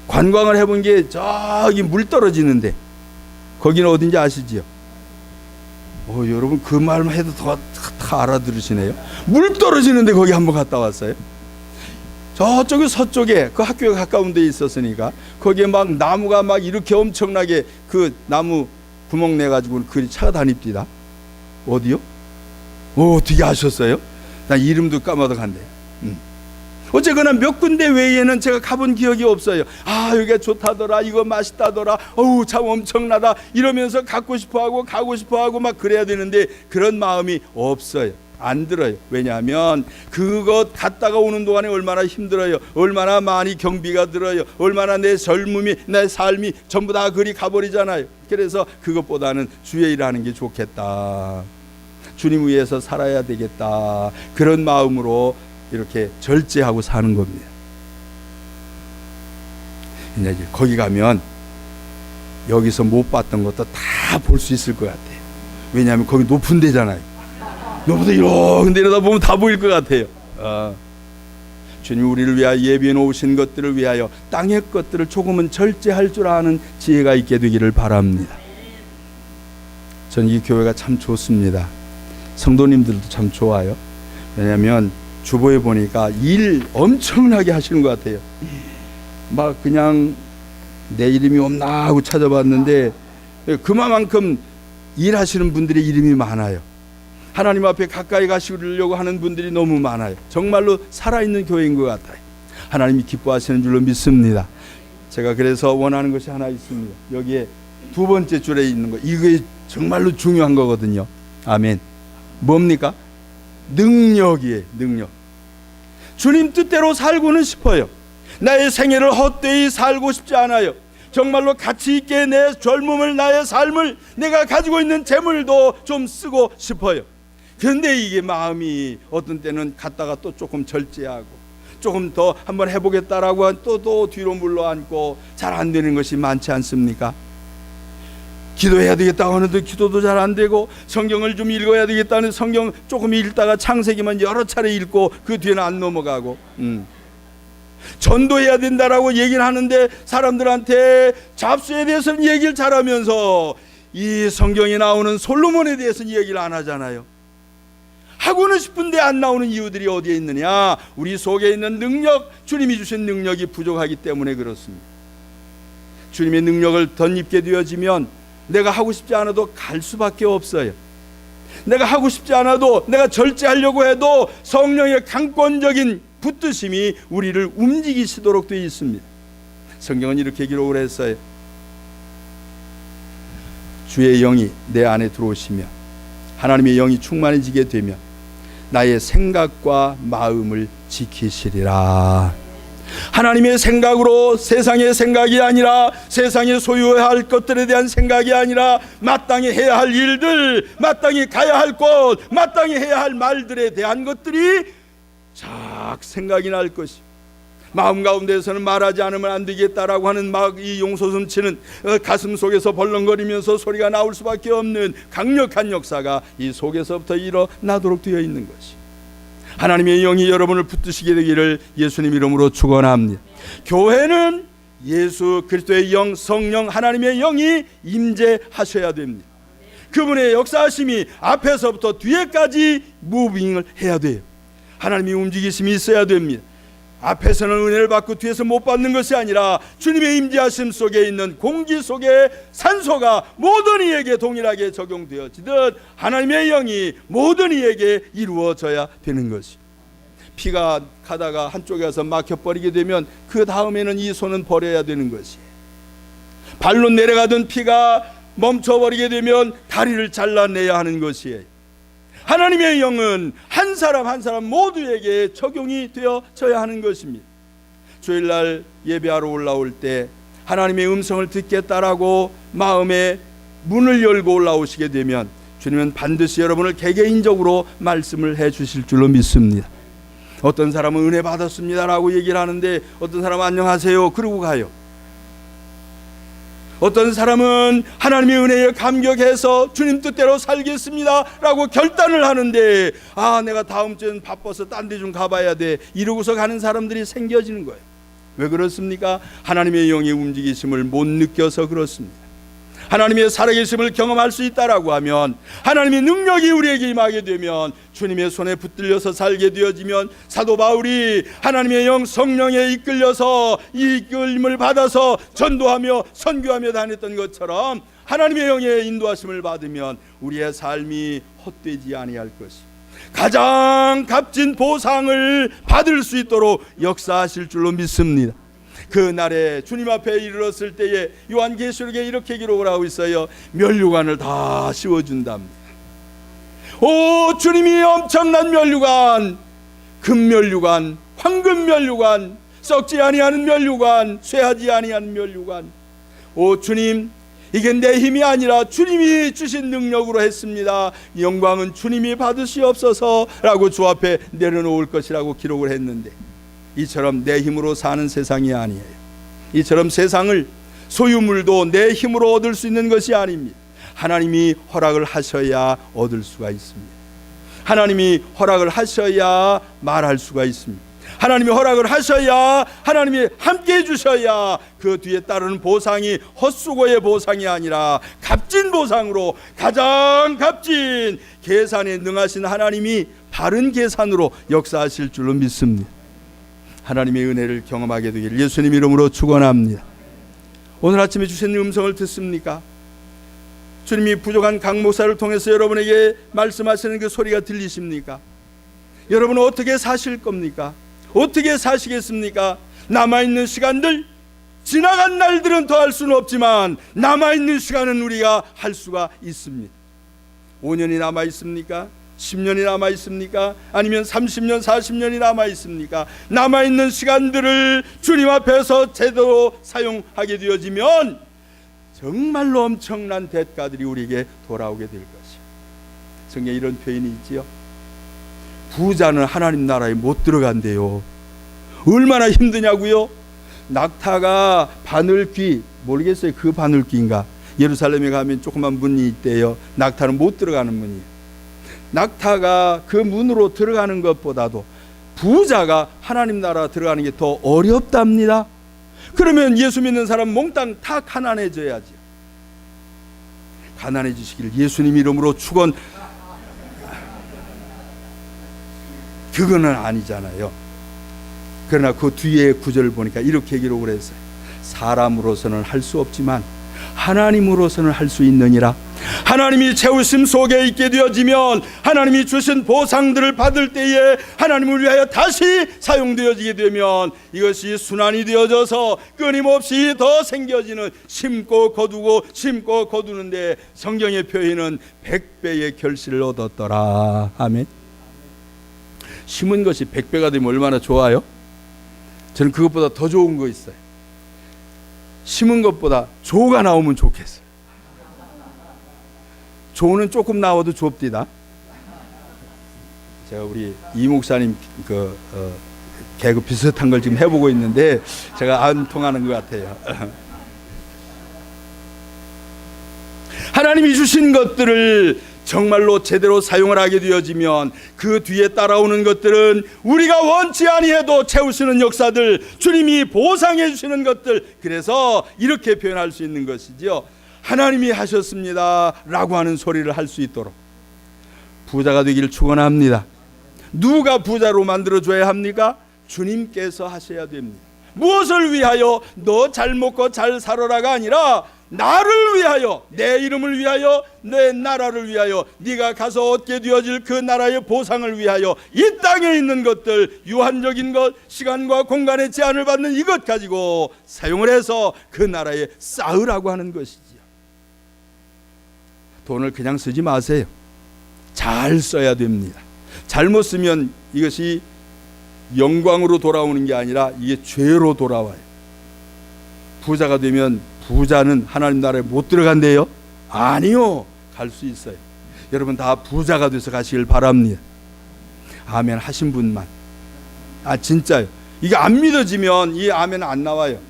관광을 해본 게 저기 물 떨어지는데 거기는 어딘지 아시지요? 여러분 그 말만 해도 다 알아들으시네요. 물 떨어지는데 거기 한번 갔다 왔어요. 저쪽에 서쪽에 그 학교가 가까운 데 있었으니까 거기에 막 나무가 막 이렇게 엄청나게 그 나무 구멍 내가지고 그리 차가 다닙니다. 어디요? 어떻게 아셨어요? 나 이름도 까마득한데. 어쨌거나 몇 군데 외에는 제가 가본 기억이 없어요. 여기가 좋다더라, 이거 맛있다더라, 어우 참 엄청나다 이러면서 갖고 싶어하고 가고 싶어하고 막 그래야 되는데 그런 마음이 없어요. 안 들어요. 왜냐하면 그것 갔다가 오는 동안에 얼마나 힘들어요. 얼마나 많이 경비가 들어요. 얼마나 내 젊음이, 내 삶이 전부 다 그리 가버리잖아요. 그래서 그것보다는 주의 일하는 게 좋겠다. 주님 위해서 살아야 되겠다. 그런 마음으로 이렇게 절제하고 사는 겁니다. 이제 거기 가면 여기서 못 봤던 것도 다 볼 수 있을 것 같아요. 왜냐하면 거기 높은 데잖아요. 높은 데 이런 데 내려다 보면 다 보일 것 같아요. 주님 우리를 위하여 예비해 놓으신 것들을 위하여 땅의 것들을 조금은 절제할 줄 아는 지혜가 있게 되기를 바랍니다. 전 이 교회가 참 좋습니다. 성도님들도 참 좋아요. 왜냐하면 주보에 보니까 일 엄청나게 하시는 것 같아요. 막 그냥 내 이름이 없나 하고 찾아봤는데 그만큼 일하시는 분들의 이름이 많아요. 하나님 앞에 가까이 가시려고 하는 분들이 너무 많아요. 정말로 살아있는 교회인 것 같아요. 하나님이 기뻐하시는 줄로 믿습니다. 제가 그래서 원하는 것이 하나 있습니다. 여기에 두 번째 줄에 있는 거, 이게 정말로 중요한 거거든요. 아멘. 뭡니까? 능력이에요. 능력. 주님 뜻대로 살고는 싶어요. 나의 생애를 헛되이 살고 싶지 않아요. 정말로 가치 있게 내 젊음을, 나의 삶을, 내가 가지고 있는 재물도 좀 쓰고 싶어요. 그런데 이게 마음이 어떤 때는 갔다가 또 조금 절제하고 조금 더 한번 해보겠다라고 또 뒤로 물러앉고 잘 안 되는 것이 많지 않습니까? 기도해야 되겠다고 하는데 기도도 잘 안 되고, 성경을 좀 읽어야 되겠다는 성경 조금 읽다가 창세기만 여러 차례 읽고 그 뒤에는 안 넘어가고, 전도해야 된다라고 얘기를 하는데 사람들한테 잡수에 대해서는 얘기를 잘하면서 이 성경에 나오는 솔로몬에 대해서는 얘기를 안 하잖아요. 하고는 싶은데 안 나오는 이유들이 어디에 있느냐? 우리 속에 있는 능력, 주님이 주신 능력이 부족하기 때문에 그렇습니다. 주님의 능력을 덧입게 되어지면 내가 하고 싶지 않아도 갈 수밖에 없어요. 내가 하고 싶지 않아도, 내가 절제하려고 해도 성령의 강권적인 붙드심이 우리를 움직이시도록 되어 있습니다. 성경은 이렇게 기록을 했어요. 주의 영이 내 안에 들어오시면, 하나님의 영이 충만해지게 되면 나의 생각과 마음을 지키시리라. 하나님의 생각으로 세상의 생각이 아니라, 세상에 소유해야 할 것들에 대한 생각이 아니라, 마땅히 해야 할 일들, 마땅히 가야 할 곳, 마땅히 해야 할 말들에 대한 것들이 쫙 생각이 날 것이, 마음 가운데서는 말하지 않으면 안 되겠다라고 하는 막 이 용솟음치는 가슴 속에서 벌렁거리면서 소리가 나올 수밖에 없는 강력한 역사가 이 속에서부터 일어나도록 되어 있는 것이, 하나님의 영이 여러분을 붙드시게 되기를 예수님 이름으로 축원합니다. 교회는 예수 그리스도의 영, 성령, 하나님의 영이 임재하셔야 됩니다. 그분의 역사하심이 앞에서부터 뒤에까지 무빙을 해야 돼요. 하나님이 움직이심이 있어야 됩니다. 앞에서는 은혜를 받고 뒤에서 못 받는 것이 아니라 주님의 임재하심 속에 있는 공기 속에 산소가 모든 이에게 동일하게 적용되어지듯 하나님의 영이 모든 이에게 이루어져야 되는 것이, 피가 가다가 한쪽에 가서 막혀버리게 되면 그 다음에는 이 손은 버려야 되는 것이, 발로 내려가던 피가 멈춰버리게 되면 다리를 잘라내야 하는 것이에요. 하나님의 영은 한 사람 한 사람 모두에게 적용이 되어져야 하는 것입니다. 주일날 예배하러 올라올 때 하나님의 음성을 듣겠다라고 마음에 문을 열고 올라오시게 되면 주님은 반드시 여러분을 개개인적으로 말씀을 해 주실 줄로 믿습니다. 어떤 사람은 은혜 받았습니다라고 얘기를 하는데 어떤 사람은 안녕하세요 그러고 가요. 어떤 사람은 하나님의 은혜에 감격해서 주님 뜻대로 살겠습니다 라고 결단을 하는데, 내가 다음 주엔 바빠서 딴 데 좀 가봐야 돼 이러고서 가는 사람들이 생겨지는 거예요. 왜 그렇습니까? 하나님의 영의 움직이심을 못 느껴서 그렇습니다. 하나님의 살아계심을 경험할 수 있다라고 하면, 하나님의 능력이 우리에게 임하게 되면, 주님의 손에 붙들려서 살게 되어지면, 사도 바울이 하나님의 영 성령에 이끌려서 이 이끌림을 받아서 전도하며 선교하며 다녔던 것처럼 하나님의 영의 인도하심을 받으면 우리의 삶이 헛되지 아니할 것이, 가장 값진 보상을 받을 수 있도록 역사하실 줄로 믿습니다. 그 날에 주님 앞에 이르렀을 때에 요한계시록에 이렇게 기록을 하고 있어요. 면류관을 다 씌워준답니다. 오, 주님이 엄청난 면류관, 금면류관, 황금면류관, 썩지 아니하는 면류관, 쇠하지 아니하는 면류관. 오 주님, 이게 내 힘이 아니라 주님이 주신 능력으로 했습니다. 영광은 주님이 받으시옵소서 라고 주 앞에 내려놓을 것이라고 기록을 했는데, 이처럼 내 힘으로 사는 세상이 아니에요. 이처럼 세상을 소유물도 내 힘으로 얻을 수 있는 것이 아닙니다. 하나님이 허락을 하셔야 얻을 수가 있습니다. 하나님이 허락을 하셔야 말할 수가 있습니다. 하나님이 허락을 하셔야, 하나님이 함께 해주셔야 그 뒤에 따르는 보상이 헛수고의 보상이 아니라 값진 보상으로, 가장 값진 계산에 능하신 하나님이 바른 계산으로 역사하실 줄로 믿습니다. 하나님의 은혜를 경험하게 되기를 예수님 이름으로 축원합니다. 오늘 아침에 주신 음성을 듣습니까? 주님이 부족한 강 목사를 통해서 여러분에게 말씀하시는 그 소리가 들리십니까? 여러분은 어떻게 사실 겁니까? 어떻게 사시겠습니까? 남아있는 시간들, 지나간 날들은 더 할 수는 없지만 남아있는 시간은 우리가 할 수가 있습니다. 5년이 남아있습니까? 10년이 남아있습니까? 아니면 30년, 40년이 남아있습니까? 남아있는 시간들을 주님 앞에서 제대로 사용하게 되어지면 정말로 엄청난 대가들이 우리에게 돌아오게 될 것입니다. 성경에 이런 표현이 있지요. 부자는 하나님 나라에 못 들어간대요. 얼마나 힘드냐고요? 낙타가 바늘귀, 모르겠어요, 그 바늘귀인가? 예루살렘에 가면 조그만 문이 있대요. 낙타는 못 들어가는 문이에요. 낙타가 그 문으로 들어가는 것보다도 부자가 하나님 나라 들어가는 게 더 어렵답니다. 그러면 예수 믿는 사람 몽땅 다 가난해져야지. 가난해지시기를 예수님 이름으로 축원. 그거는 아니잖아요. 그러나 그 뒤에 구절을 보니까 이렇게 기록을 했어요. 사람으로서는 할 수 없지만 하나님으로서는 할 수 있느니라. 하나님이 채우심 속에 있게 되어지면, 하나님이 주신 보상들을 받을 때에 하나님을 위하여 다시 사용되어지게 되면 이것이 순환이 되어져서 끊임없이 더 생겨지는, 심고 거두고 심고 거두는데 성경의 표현은 100배의 결실을 얻었더라. 아멘. 심은 것이 100배가 되면 얼마나 좋아요? 저는 그것보다 더 좋은 거 있어요. 심은 것보다 조가 나오면 좋겠어요. 조는 조금 나와도 좁디다. 제가 우리 이 목사님 개그 비슷한 걸 지금 해보고 있는데 제가 안 통하는 것 같아요. 하나님이 주신 것들을 정말로 제대로 사용을 하게 되어지면 그 뒤에 따라오는 것들은 우리가 원치 아니해도 채우시는 역사들, 주님이 보상해 주시는 것들. 그래서 이렇게 표현할 수 있는 것이지요. 하나님이 하셨습니다 라고 하는 소리를 할 수 있도록 부자가 되기를 축원합니다. 누가 부자로 만들어줘야 합니까? 주님께서 하셔야 됩니다. 무엇을 위하여? 너 잘 먹고 잘 살아라가 아니라 나를 위하여, 내 이름을 위하여, 내 나라를 위하여, 네가 가서 얻게 되어질 그 나라의 보상을 위하여 이 땅에 있는 것들, 유한적인 것, 시간과 공간의 제한을 받는 이것 가지고 사용을 해서 그 나라에 쌓으라고 하는 것이지요. 돈을 그냥 쓰지 마세요. 잘 써야 됩니다. 잘못 쓰면 이것이 영광으로 돌아오는 게 아니라 이게 죄로 돌아와요. 부자가 되면 부자는 하나님 나라에 못 들어간대요? 아니요, 갈 수 있어요. 여러분 다 부자가 돼서 가시길 바랍니다. 아멘 하신 분만. 진짜요. 이게 안 믿어지면 이 아멘 안 나와요.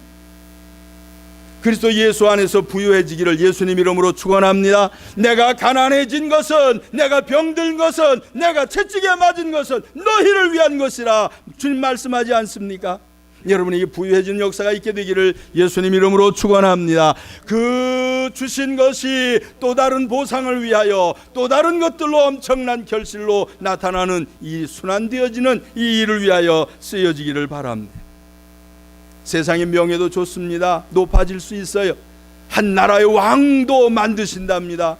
그리스도 예수 안에서 부유해지기를 예수님 이름으로 축원합니다. 내가 가난해진 것은, 내가 병든 것은, 내가 채찍에 맞은 것은 너희를 위한 것이라 주님 말씀하지 않습니까? 여러분에게 부유해지는 역사가 있게 되기를 예수님 이름으로 축원합니다. 그 주신 것이 또 다른 보상을 위하여 또 다른 것들로 엄청난 결실로 나타나는 이 순환되어지는 이 일을 위하여 쓰여지기를 바랍니다. 세상의 명예도 좋습니다. 높아질 수 있어요. 한 나라의 왕도 만드신답니다.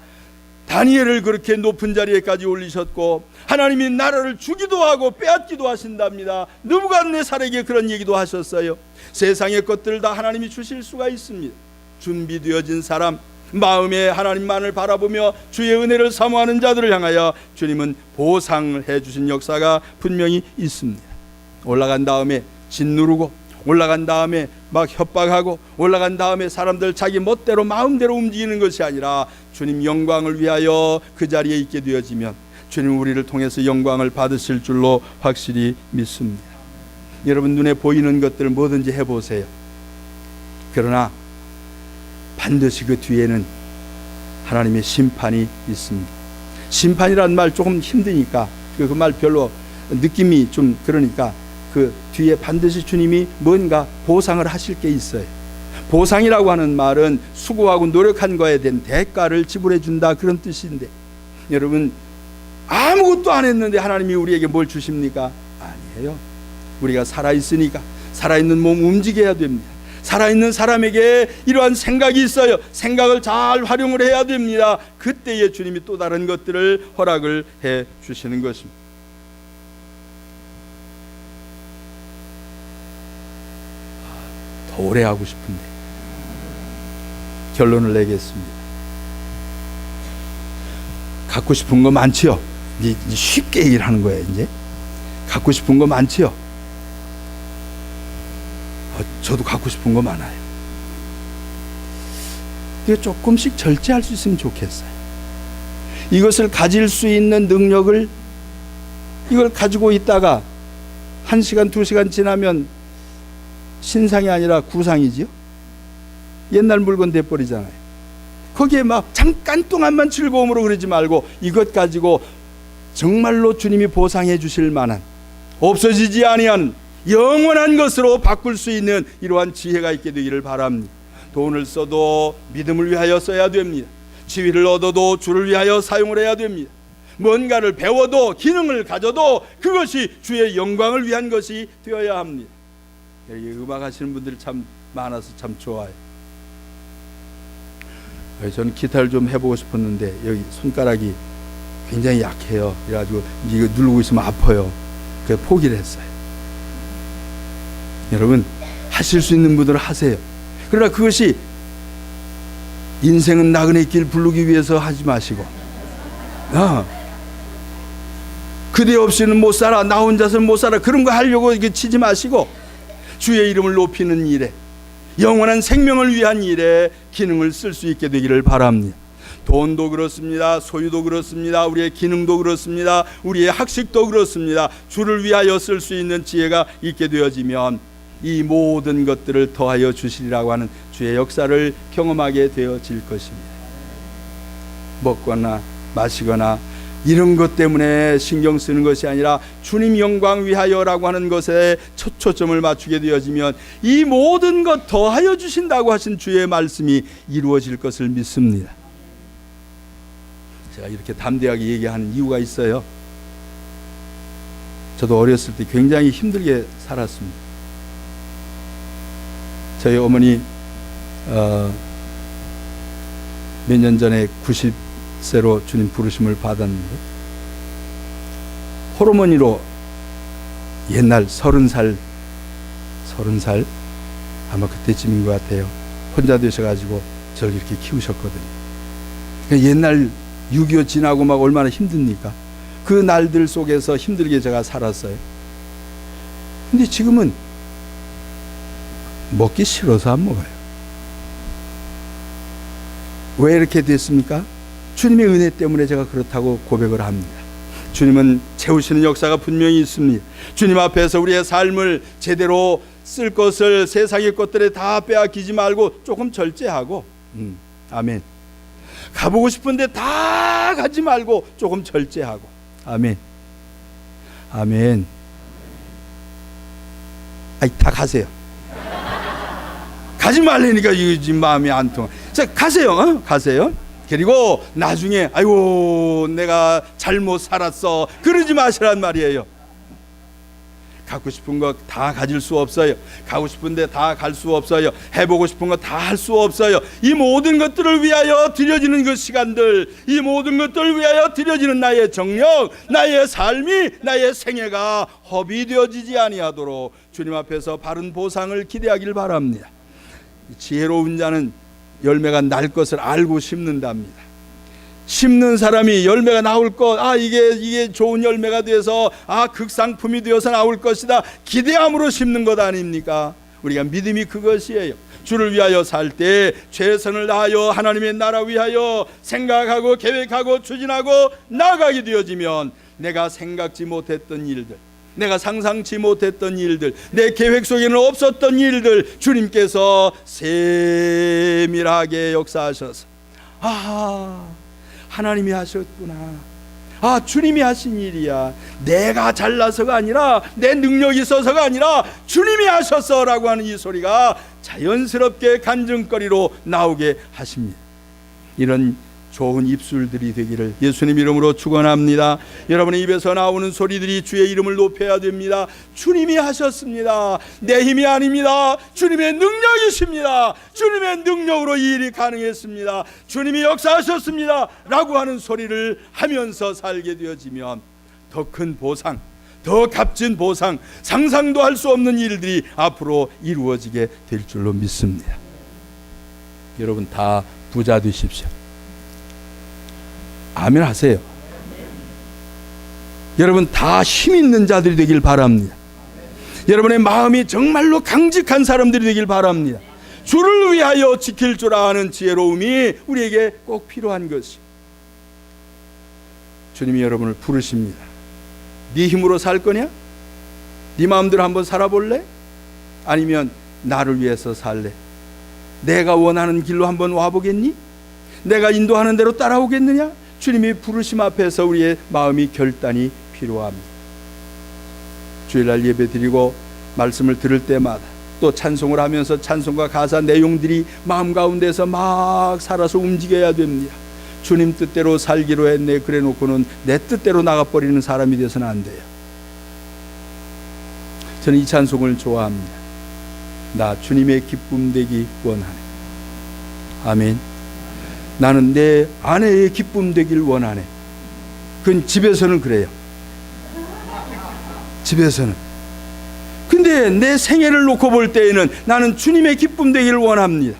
다니엘을 그렇게 높은 자리에까지 올리셨고 하나님이 나라를 주기도 하고 빼앗기도 하신답니다. 느부갓네살에게 그런 얘기도 하셨어요. 세상의 것들을 다 하나님이 주실 수가 있습니다. 준비되어진 사람, 마음에 하나님만을 바라보며 주의 은혜를 사모하는 자들을 향하여 주님은 보상을 해주신 역사가 분명히 있습니다. 올라간 다음에 짓누르고, 올라간 다음에 막 협박하고, 올라간 다음에 사람들 자기 멋대로 마음대로 움직이는 것이 아니라 주님 영광을 위하여 그 자리에 있게 되어지면 주님 우리를 통해서 영광을 받으실 줄로 확실히 믿습니다. 여러분 눈에 보이는 것들을 뭐든지 해보세요. 그러나 반드시 그 뒤에는 하나님의 심판이 있습니다. 심판이라는 말 조금 힘드니까 그 말 별로 느낌이 좀 그러니까 그 뒤에 반드시 주님이 뭔가 보상을 하실 게 있어요. 보상이라고 하는 말은 수고하고 노력한 거에 대한 대가를 지불해 준다, 그런 뜻인데, 여러분 아무것도 안 했는데 하나님이 우리에게 뭘 주십니까? 아니에요. 우리가 살아있으니까 살아있는 몸 움직여야 됩니다. 살아있는 사람에게 이러한 생각이 있어요. 생각을 잘 활용을 해야 됩니다. 그때에 주님이 또 다른 것들을 허락을 해 주시는 것입니다. 더 오래 하고 싶은데 결론을 내겠습니다. 갖고 싶은 거 많지요? 이제 쉽게 얘기를 하는 거예요. 이제 갖고 싶은 거 많지요? 저도 갖고 싶은 거 많아요. 이게 조금씩 절제할 수 있으면 좋겠어요. 이것을 가질 수 있는 능력을, 이걸 가지고 있다가 1시간 2시간 지나면 신상이 아니라 구상이지요. 옛날 물건 돼버리잖아요. 거기에 막 잠깐 동안만 즐거움으로 그러지 말고 이것 가지고 정말로 주님이 보상해 주실 만한, 없어지지 아니하는 영원한 것으로 바꿀 수 있는 이러한 지혜가 있게 되기를 바랍니다. 돈을 써도 믿음을 위하여 써야 됩니다. 지위를 얻어도 주를 위하여 사용을 해야 됩니다. 뭔가를 배워도 기능을 가져도 그것이 주의 영광을 위한 것이 되어야 합니다. 여기 음악 하시는 분들이 참 많아서 참 좋아요. 저는 기타를 좀 해보고 싶었는데 여기 손가락이 굉장히 약해요. 그래가지고 이거 누르고 있으면 아파요. 그래서 포기를 했어요. 여러분 하실 수 있는 분들은 하세요. 그러나 그것이 인생은 나그네 길 부르기 위해서 하지 마시고, 그대 없이는 못 살아, 나 혼자서는 못 살아, 그런 거 하려고 이렇게 치지 마시고 주의 이름을 높이는 일에, 영원한 생명을 위한 일에 기능을 쓸 수 있게 되기를 바랍니다. 돈도 그렇습니다. 소유도 그렇습니다. 우리의 기능도 그렇습니다. 우리의 학식도 그렇습니다. 주를 위하여 쓸 수 있는 지혜가 있게 되어지면 이 모든 것들을 더하여 주시리라고 하는 주의 역사를 경험하게 되어질 것입니다. 먹거나 마시거나 이런 것 때문에 신경 쓰는 것이 아니라 주님 영광 위하여라고 하는 것에 초점을 맞추게 되어지면 이 모든 것 더하여 주신다고 하신 주의 말씀이 이루어질 것을 믿습니다. 제가 이렇게 담대하게 얘기하는 이유가 있어요. 저도 어렸을 때 굉장히 힘들게 살았습니다. 저희 어머니 몇 년 전에 90세로 주님 부르심을 받았는데 호르몬이로 옛날 30살 아마 그때쯤인 것 같아요. 혼자 되셔가지고 저를 이렇게 키우셨거든요. 옛날 6.25 지나고 막 얼마나 힘듭니까? 그 날들 속에서 힘들게 제가 살았어요. 근데 지금은 먹기 싫어서 안 먹어요. 왜 이렇게 됐습니까? 주님의 은혜 때문에 제가 그렇다고 고백을 합니다. 주님은 세우시는 역사가 분명히 있습니다. 주님 앞에서 우리의 삶을 제대로 쓸 것을 세상의 것들에 다 빼앗기지 말고 조금 절제하고, 아멘. 가보고 싶은데 다 가지 말고 조금 절제하고, 아멘. 아멘. 아이, 다 가세요. 가지 말라니까 이거 지금 마음이 안 통하. 자, 가세요. 가세요. 그리고 나중에 아이고 내가 잘못 살았어 그러지 마시란 말이에요. 갖고 싶은 거 다 가질 수 없어요. 가고 싶은데 다 갈 수 없어요. 해보고 싶은 거 다 할 수 없어요. 이 모든 것들을 위하여 드려지는 그 시간들, 이 모든 것들을 위하여 드려지는 나의 정력, 나의 삶이, 나의 생애가 허비되어지지 아니하도록 주님 앞에서 바른 보상을 기대하길 바랍니다. 지혜로운 자는 열매가 날 것을 알고 심는답니다. 심는 사람이 열매가 나올 것, 이게 좋은 열매가 되어서 극상품이 되어서 나올 것이다 기대함으로 심는 것 아닙니까? 우리가 믿음이 그것이에요. 주를 위하여 살 때 최선을 다하여 하나님의 나라 위하여 생각하고 계획하고 추진하고 나아가게 되어지면 내가 생각지 못했던 일들, 내가 상상치 못했던 일들, 내 계획 속에는 없었던 일들 주님께서 세밀하게 역사하셔서 하나님이 하셨구나, 주님이 하신 일이야, 내가 잘나서가 아니라 내 능력이 있어서가 아니라 주님이 하셨어라고 하는 이 소리가 자연스럽게 간증거리로 나오게 하십니다. 이런 좋은 입술들이 되기를 예수님 이름으로 축원합니다. 여러분의 입에서 나오는 소리들이 주의 이름을 높여야 됩니다. 주님이 하셨습니다. 내 힘이 아닙니다. 주님의 능력이십니다. 주님의 능력으로 이 일이 가능했습니다. 주님이 역사하셨습니다 라고 하는 소리를 하면서 살게 되어지면 더 큰 보상, 더 값진 보상, 상상도 할 수 없는 일들이 앞으로 이루어지게 될 줄로 믿습니다. 여러분 다 부자 되십시오. 아멘 하세요. 여러분 다 힘 있는 자들이 되길 바랍니다. 여러분의 마음이 정말로 강직한 사람들이 되길 바랍니다. 주를 위하여 지킬 줄 아는 지혜로움이 우리에게 꼭 필요한 것이. 주님이 여러분을 부르십니다. 네 힘으로 살 거냐? 네 마음대로 한번 살아볼래? 아니면 나를 위해서 살래? 내가 원하는 길로 한번 와보겠니? 내가 인도하는 대로 따라오겠느냐? 주님이 부르심 앞에서 우리의 마음이 결단이 필요합니다. 주일날 예배 드리고 말씀을 들을 때마다 또 찬송을 하면서 찬송과 가사 내용들이 마음 가운데서 막 살아서 움직여야 됩니다. 주님 뜻대로 살기로 했네 그래 놓고는 내 뜻대로 나가버리는 사람이 되어서는 안 돼요. 저는 이 찬송을 좋아합니다. 나 주님의 기쁨 되기 원하네. 아멘. 나는 내 아내의 기쁨 되길 원하네. 그건 집에서는 그래요. 집에서는. 근데 내 생애를 놓고 볼 때에는 나는 주님의 기쁨 되기를 원합니다.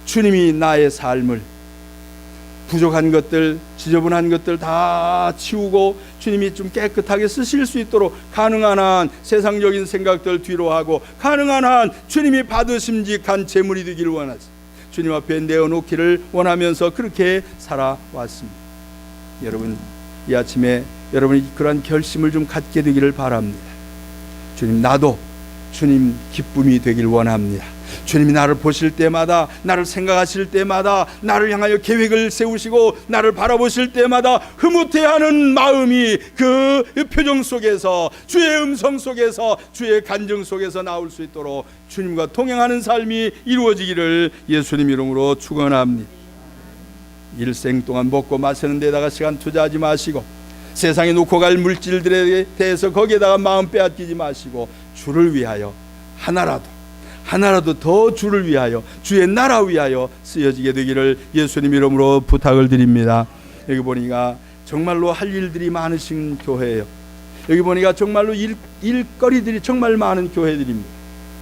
주님이 나의 삶을 부족한 것들, 지저분한 것들 다 치우고 주님이 좀 깨끗하게 쓰실 수 있도록 가능한 한 세상적인 생각들 뒤로 하고 가능한 한 주님이 받으심직한 재물이 되기를 원하지. 주님 앞에 내어놓기를 원하면서 그렇게 살아왔습니다. 여러분 이 아침에 여러분이 그러한 결심을 좀 갖게 되기를 바랍니다. 주님 나도 주님 기쁨이 되길 원합니다. 주님이 나를 보실 때마다, 나를 생각하실 때마다, 나를 향하여 계획을 세우시고 나를 바라보실 때마다 흐뭇해하는 마음이 그 표정 속에서, 주의 음성 속에서, 주의 간증 속에서 나올 수 있도록 주님과 동행하는 삶이 이루어지기를 예수님 이름으로 축원합니다. 일생 동안 먹고 마시는 데다가 시간 투자하지 마시고 세상에 놓고 갈 물질들에 대해서 거기에다가 마음 빼앗기지 마시고 주를 위하여 하나라도 더 주를 위하여, 주의 나라 위하여 쓰여지게 되기를 예수님 이름으로 부탁을 드립니다. 여기 보니까 정말로 할 일들이 많으신 교회예요. 여기 보니까 정말로 일거리들이 정말 많은 교회들입니다.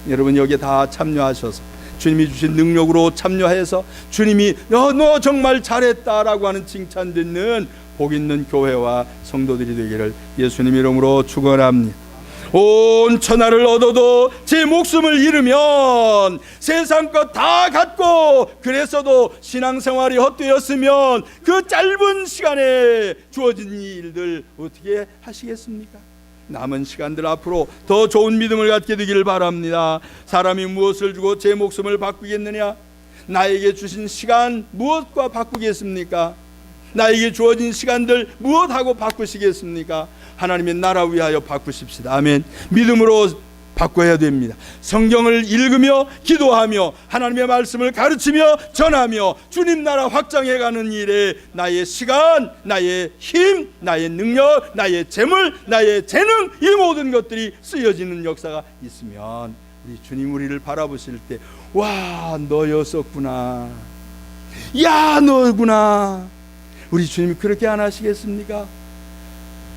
여러분 여기에 다 참여하셔서 주님이 주신 능력으로 참여해서 주님이 너 정말 잘했다라고 하는 칭찬 듣는 복 있는 교회와 성도들이 되기를 예수님 이름으로 축원합니다. 온 천하를 얻어도 제 목숨을 잃으면 세상 것 다 갖고 그래서도 신앙생활이 헛되었으면 그 짧은 시간에 주어진 일들 어떻게 하시겠습니까? 남은 시간들 앞으로 더 좋은 믿음을 갖게 되기를 바랍니다. 사람이 무엇을 주고 제 목숨을 바꾸겠느냐? 나에게 주신 시간 무엇과 바꾸겠습니까? 나에게 주어진 시간들 무엇하고 바꾸시겠습니까? 하나님의 나라 위하여 바꾸십시다. 아멘. 믿음으로 바꿔야 됩니다. 성경을 읽으며 기도하며 하나님의 말씀을 가르치며 전하며 주님 나라 확장해가는 일에 나의 시간, 나의 힘, 나의 능력, 나의 재물, 나의 재능, 이 모든 것들이 쓰여지는 역사가 있으면 우리 주님 우리를 바라보실 때 와, 너였었구나, 야, 너구나. 우리 주님이 그렇게 안 하시겠습니까?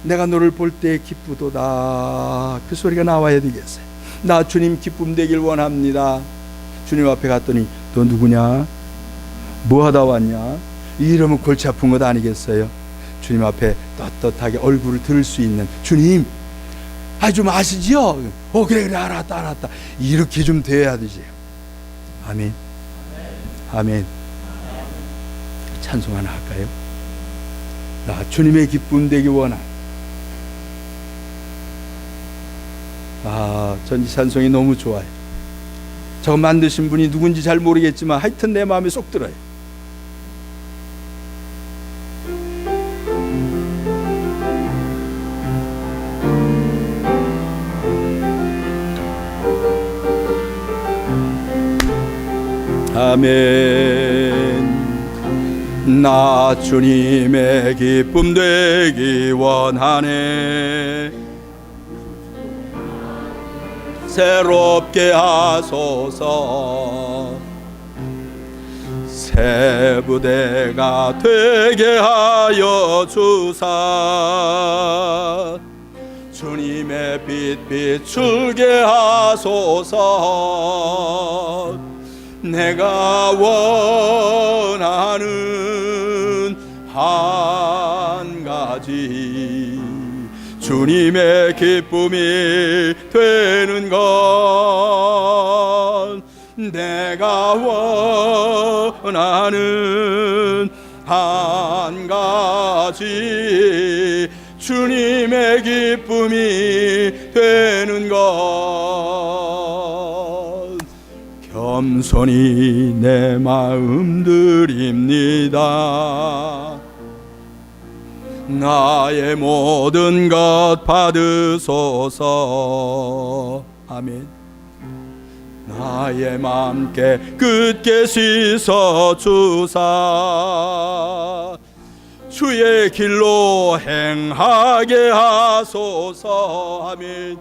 내가 너를 볼 때 기쁘도다, 그 소리가 나와야 되겠어요. 나 주님 기쁨 되길 원합니다. 주님 앞에 갔더니 너 누구냐? 뭐 하다 왔냐? 이러면 골치 아픈 것 아니겠어요? 주님 앞에 떳떳하게 얼굴을 들 수 있는, 주님 좀 아시지요? 그래 알았다 이렇게 좀 돼야 되지. 아멘. 아멘. 찬송 하나 할까요? 나 주님의 기쁨 되기 원하. 전 이 찬송이 너무 좋아요. 저거 만드신 분이 누군지 잘 모르겠지만 하여튼 내 마음에 쏙 들어요. 아멘. 나 주님의 기쁨 되기 원하네. 새롭게 하소서. 새 부대가 되게 하여 주사. 주님의 빛 비추게 하소서. 내가 원하는 한 가지, 주님의 기쁨이 되는 것. 내가 원하는 한 가지, 주님의 기쁨이 되는 것. 겸손히 내 마음 드립니다. 나의 모든 것 받으소서. 아멘. 나의 맘 깨끗게 씻어 주사. 주의 길로 행하게 하소서. 아멘.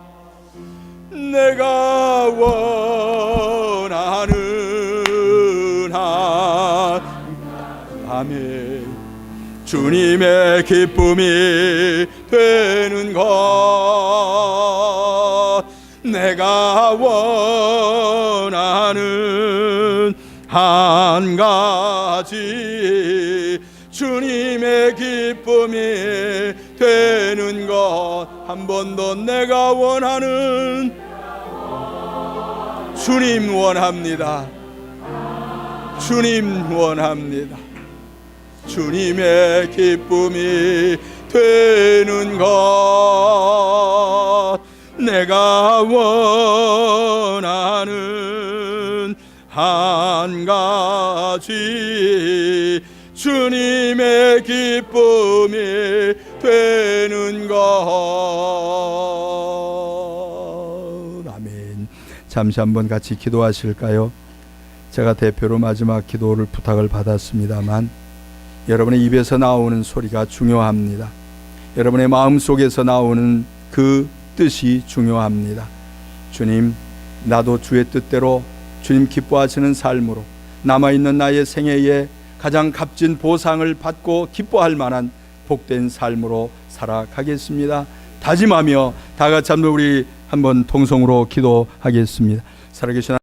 내가 원하는 한, 아멘, 주님의 기쁨이 되는 것. 내가 원하는 한 가지, 주님의 기쁨이 되는 것. 한 번 더. 내가 원하는, 주님 원합니다. 주님 원합니다. 주님의 기쁨이 되는 것. 내가 원하는 한 가지, 주님의 기쁨이 되는 것. 아멘. 잠시 한번 같이 기도하실까요? 제가 대표로 마지막 기도를 부탁을 받았습니다만 여러분의 입에서 나오는 소리가 중요합니다. 여러분의 마음속에서 나오는 그 뜻이 중요합니다. 주님, 나도 주의 뜻대로 주님 기뻐하시는 삶으로 남아있는 나의 생애에 가장 값진 보상을 받고 기뻐할 만한 복된 삶으로 살아가겠습니다. 다짐하며 다 같이 한번 우리 한번 통성으로 기도하겠습니다. 살아계신